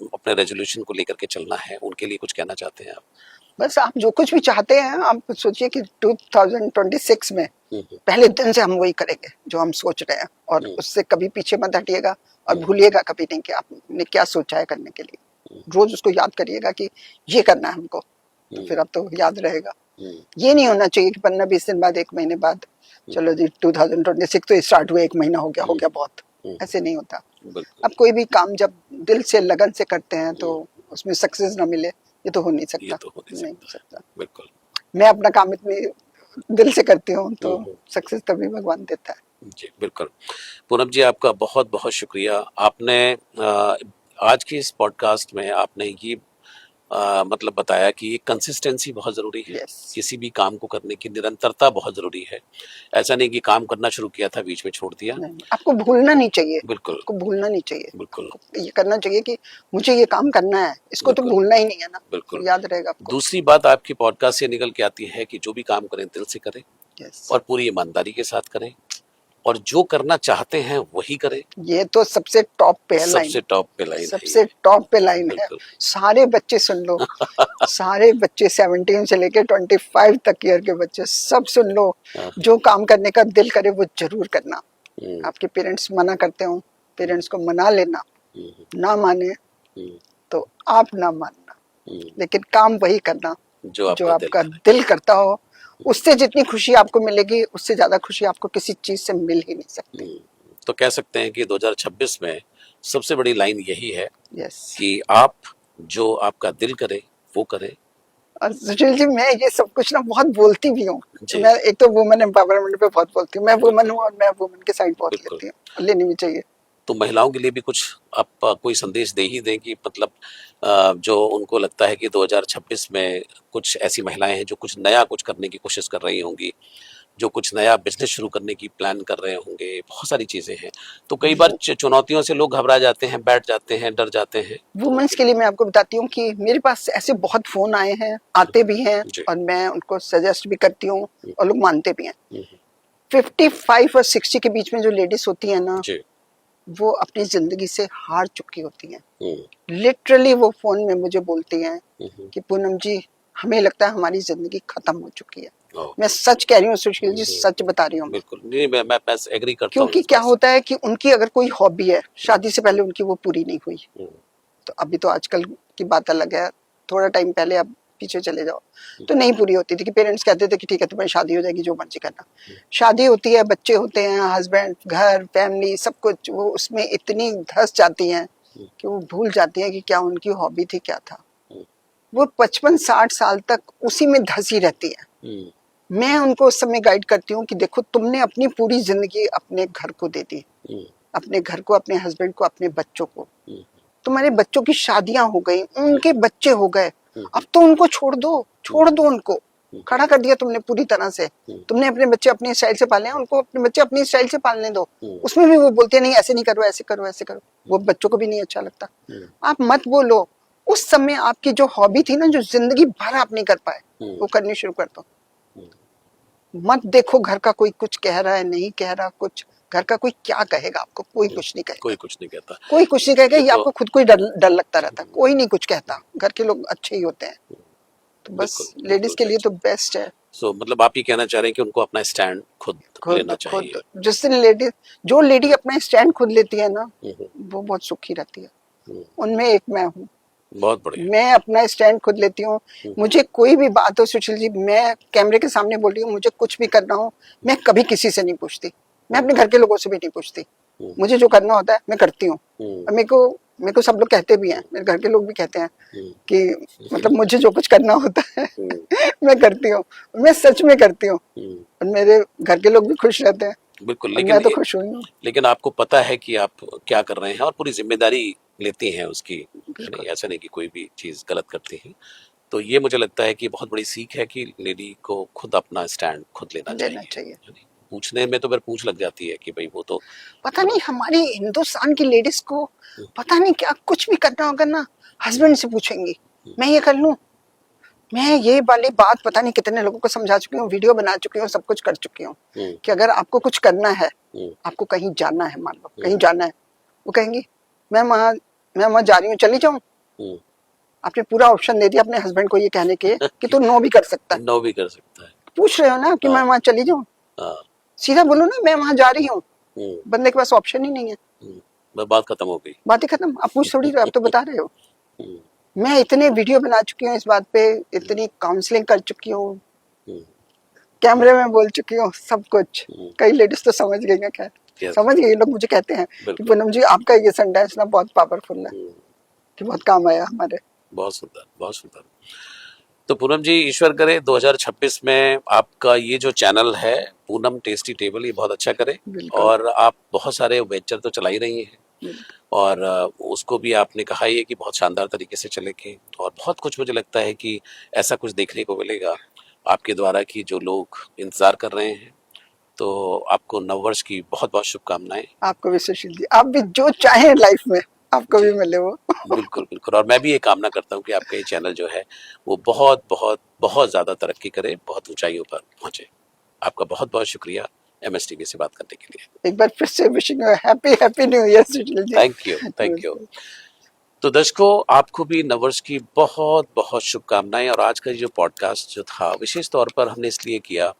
अपने रेजोल्यूशन को लेकर के चलना है, उनके लिए कुछ कहना चाहते हैं आप? है। बस आप जो कुछ भी चाहते हैं, आप सोचिए कि 2026 में हम्म, पहले दिन से हम वही करेंगे जो हम सोच रहे हैं, और हम्म, उससे कभी पीछे मत हटिएगा। और हम्म, भूलिएगा कभी नहीं कि आपने क्या सोचा है करने के लिए। हम्म, रोज उसको याद करिएगा कि ये करना है हमको, तो फिर अब तो याद रहेगा। ये नहीं होना चाहिए कि 15-20 दिन बाद, 1 महीने बाद, चलो जी 2026 तो स्टार्ट हुए, 1 महीना हो गया बहुत। ऐसे नहीं होता। अब कोई भी काम जब दिल से लगन से करते हैं तो उसमें सक्सेस ना मिले, ये तो हो नहीं सकता। नहीं हो सकता। बिल्कुल। मैं अपना काम इतनी दिल से करती हूँ तो सक्सेस तभी भगवान देता है। जी बिल्कुल। पूनम जी, आपका बहुत बहुत शुक्रिया। आपने आज की इस पॉडकास्ट में आपने ये मतलब बताया कि कंसिस्टेंसी बहुत ज़रूरी है। किसी भी काम को करने की निरंतरता बहुत ज़रूरी है। ऐसा नहीं कि काम करना शुरू किया था, बीच में छोड़ दिया। आपको भूलना नहीं चाहिए। बिल्कुल, आपको भूलना नहीं चाहिए। बिल्कुल। ये करना चाहिए कि मुझे ये काम करना है, इसको तो भूलना ही नहीं है ना। बिल्कुल, याद रहेगा आपको। दूसरी बात आपकी पॉडकास्ट से निकल के आती है कि जो भी काम करें दिल से करें और पूरी ईमानदारी के साथ करें, और जो करना चाहते हैं वही करें। ये तो सबसे टॉप पे है लाइन। सबसे टॉप पे लाइन है। सबसे टॉप पे लाइन है। सारे बच्चे सुन लो। सारे बच्चे 17 से लेके 25 तक ईयर के बच्चे सब सुन लो। जो काम करने का दिल करे वो जरूर करना। आपके पेरेंट्स मना करते हो, पेरेंट्स को मना लेना। ना माने तो आप ना मानना, लेकिन काम वही करना जो आपका दिल करता हो। उससे जितनी खुशी आपको मिलेगी, उससे ज्यादा खुशी आपको किसी चीज से मिल ही नहीं सकती। तो कह सकते हैं कि 2026 में सबसे बड़ी लाइन यही है कि आप जो आपका दिल करे वो करे। और सुशील जी, मैं ये सब कुछ ना बहुत बोलती भी हूँ। मैं एक तो वुमेन एम्पावरमेंट पे बहुत बोलती हूँ। मैं वुमन हूँ और मैं वुमन के साइड बहुत लेती हूँ, और लेनी भी चाहिए। तो महिलाओं के लिए भी कुछ आप कोई संदेश दे ही दें कि मतलब जो उनको लगता है कि 2026 में कुछ ऐसी महिलाएं हैं जो कुछ नया कुछ करने की कोशिश कर रही होंगी, जो कुछ नया बिजनेस शुरू करने की प्लान कर रहे होंगे, बहुत सारी चीजें हैं। तो कई बार चुनौतियों से लोग घबरा जाते हैं, बैठ जाते हैं, डर जाते हैं। वुमेन्स के लिए मैं आपको बताती हूँ कि मेरे पास ऐसे बहुत फोन आए हैं, आते भी हैं, और मैं उनको सजेस्ट भी करती हूँ और लोग मानते भी हैं। 55 और 60 के बीच में जो लेडीज होती है ना, वो अपनी जिंदगी से हार चुकी होती हैं। लिटरली वो फोन में मुझे बोलती हैं कि पूनम जी, हमें लगता है हमारी जिंदगी खत्म हो चुकी है। मैं सच कह रही हूँ सुशील जी, सच बता रही हूँ। बिल्कुल नहीं, मैं एग्री करता हूँ। क्योंकि क्या होता है कि उनकी अगर कोई हॉबी है, शादी से पहले उनकी वो पूरी नहीं हुई, तो अभी तो आजकल की बात अलग है, थोड़ा टाइम पहले आप पीछे चले जाओ तो नहीं पूरी होती थी कि पेरेंट्स कहते थे कि ठीक है तुम्हारी शादी हो जाएगी, जो मर्जी करना। शादी होती है, बच्चे होते हैं, हस्बैंड, घर, फैमिली, सब कुछ, वो उसमें इतनी धस जाती हैं कि वो भूल जाती हैं कि क्या उनकी हॉबी थी, क्या था। वो 55-60 साल तक उसी में धसी रहती है। मैं उनको उस समय गाइड करती हूँ कि देखो, तुमने अपनी पूरी जिंदगी अपने घर को दे दी, अपने घर को, अपने हस्बैंड को, अपने बच्चों को। तुम्हारे बच्चों की शादियां हो गई, उनके बच्चे हो गए, अब तो उनको छोड़ दो उनको। खड़ा कर दिया तुमने पूरी तरह से। तुमने अपने बच्चे अपनी स्टाइल से पाले हैं, उनको अपने बच्चे अपनी स्टाइल से पालने दो। उसमें भी वो बोलते हैं नहीं ऐसे नहीं करो, ऐसे करो, ऐसे करो। वो बच्चों को भी नहीं अच्छा लगता। आप मत बोलो। उस समय आपकी जो हॉबी थी ना, जो जिंदगी भर आप नहीं कर पाए, वो करनी शुरू कर दो। मत देखो घर का कोई कुछ कह रहा है, नहीं कह रहा कुछ, घर का कोई क्या कहेगा आपको, कोई कुछ नहीं कहेगा। कोई कुछ नहीं कहता। कोई कुछ नहीं कहेगा, ये आपको खुद को ही डर लगता रहता। कोई नहीं कुछ कहता, घर के लोग अच्छे ही होते हैं। तो बस लेडीज के लिए तो बेस्ट है। मतलब आप ये कहना चाह रहे हैं कि उनको अपना स्टैंड खुद लेना चाहिए। जिस दिन जो लेडी अपना स्टैंड खुद लेती है ना, वो बहुत सुखी रहती है। उनमें एक मैं हूँ। बहुत बढ़िया। मैं अपना स्टैंड खुद लेती हूँ। मुझे कोई भी बात हो सुशील जी, मैं कैमरे के सामने बोल रही हूँ, मुझे कुछ भी करना हो, मैं कभी किसी से नहीं पूछती। मैं अपने घर के लोगों से भी नहीं पूछती। मुझे जो करना होता है मैं करती हूँ। और मेरे को सब लोग कहते भी हैं, मेरे घर के लोग भी कहते हैं कि मतलब मुझे जो कुछ करना होता है मैं करती हूँ। मैं सच में करती हूँ, और मेरे घर के लोग भी खुश रहते हैं। बिल्कुल। लेकिन मैं तो खुश हूँ। लेकिन आपको पता है कि आप क्या कर रहे हैं और पूरी जिम्मेदारी लेती हैं उसकी। ऐसा नहीं कि कोई भी चीज गलत करती है। तो ये मुझे लगता है कि बहुत बड़ी सीख है कि लेडी को खुद अपना स्टैंड खुद लेना चाहिए। पूछने में तो फिर पूछ लग जाती है कि भाई वो तो पता नहीं, हमारे हिंदुस्तान की लेडीज को पता नहीं क्या, कुछ भी करना होगा ना हस्बैंड से पूछेंगी, मैं ये कर लूं। मैं ये वाली बात पता नहीं कितने लोगों को समझा चुकी हूँ, वीडियो बना चुकी हूँ, सब कुछ कर चुकी हूँ कि अगर आपको कुछ करना है, आपको कहीं जाना है, मान लो कहीं जाना है, वो कहेंगी मैं वहां जा रही हूँ, चली जाऊं। आपने पूरा ऑप्शन दे दिया अपने हस्बैंड को ये कहने के कि तू नो भी कर सकता है। नो भी कर सकता है। पूछ रहे हो ना कि मैं वहां चली जाऊं, सीधा बोलो ना मैं वहां जा रही हूँ। बंदे के पास ऑप्शन ही नहीं है, बात खत्म हो गई, बात ही खत्म। आप पूछ थोड़ी रहे, आप तो बता रहे हो। मैं इतने वीडियो बना चुकी हूँ इस बात पे, इतनी काउंसलिंग कर चुकी हूँ, हम्म, कैमरे में बोल चुकी हूँ, सब कुछ। हम्म, कई लेडीज तो समझ गई हैं, खैर yes, समझ गई, लोग मुझे कहते हैं कि बिल्कुल। पूनम जी आपका ये सेंटेंस ना बहुत पावरफुल है, हम्म, कि बहुत काम आया हमारे। बहुत सुंदर, बहुत सुंदर। तो पूनम जी, ईश्वर करे 2026 में आपका ये जो चैनल है पूनम टेस्टी टेबल, ये बहुत अच्छा करे। बिल्कुल और आप बहुत सारे वेंचर तो चला ही रही हैं, बिल्कुल। और उसको भी आपने कहा ही है कि बहुत शानदार तरीके से चलेंगे, और बहुत कुछ मुझे लगता है कि ऐसा कुछ देखने को मिलेगा आपके द्वारा कि जो लोग इंतजार कर रहे हैं। तो आपको नववर्ष की बहुत बहुत शुभकामनाएं। आपको भी सुशील जी, आप भी जो चाहें लाइफ में आपको जी, भी मिले वो। बिल्कुल बिल्कुल। और मैं भी ये कामना करता हूँ कि आपका ये चैनल जो है वो बहुत बहुत बहुत ज़्यादा तरक्की करे, बहुत ऊंचाइयों पर पहुंचे। आपका बहुत बहुत शुक्रिया MSTV से बात करने के लिए। एक बार फिर से wishing you happy happy new year Sushil ji. Thank you, thank you. तो दर्शकों, आपको भी नववर्ष की बहुत बहुत शुभकामनाएं। और आज का जो पॉडकास्ट जो था विशेष तौर पर हमने इसलिए किया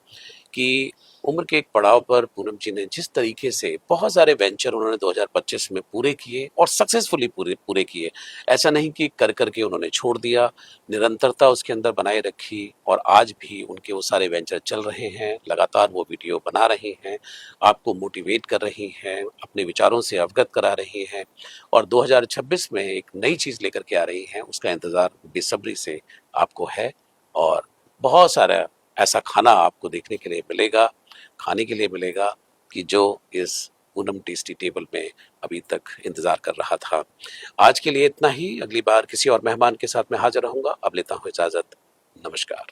कि उम्र के एक पड़ाव पर पूनम जी ने जिस तरीके से बहुत सारे वेंचर उन्होंने 2025 में पूरे किए और सक्सेसफुली पूरे पूरे किए। ऐसा नहीं कि कर करके उन्होंने छोड़ दिया, निरंतरता उसके अंदर बनाए रखी, और आज भी उनके वो सारे वेंचर चल रहे हैं। लगातार वो वीडियो बना रहे हैं, आपको मोटिवेट कर रही हैं, अपने विचारों से अवगत करा रही हैं, और 2026 में एक नई चीज़ लेकर के आ रही हैं। उसका इंतज़ार बेसब्री से आपको है, और बहुत सारा ऐसा खाना आपको देखने के लिए मिलेगा, खाने के लिए मिलेगा, कि जो इस पूनम टेस्टी टेबल में अभी तक इंतजार कर रहा था। आज के लिए इतना ही। अगली बार किसी और मेहमान के साथ मैं हाजिर रहूंगा। अब लेता हूँ इजाजत। नमस्कार।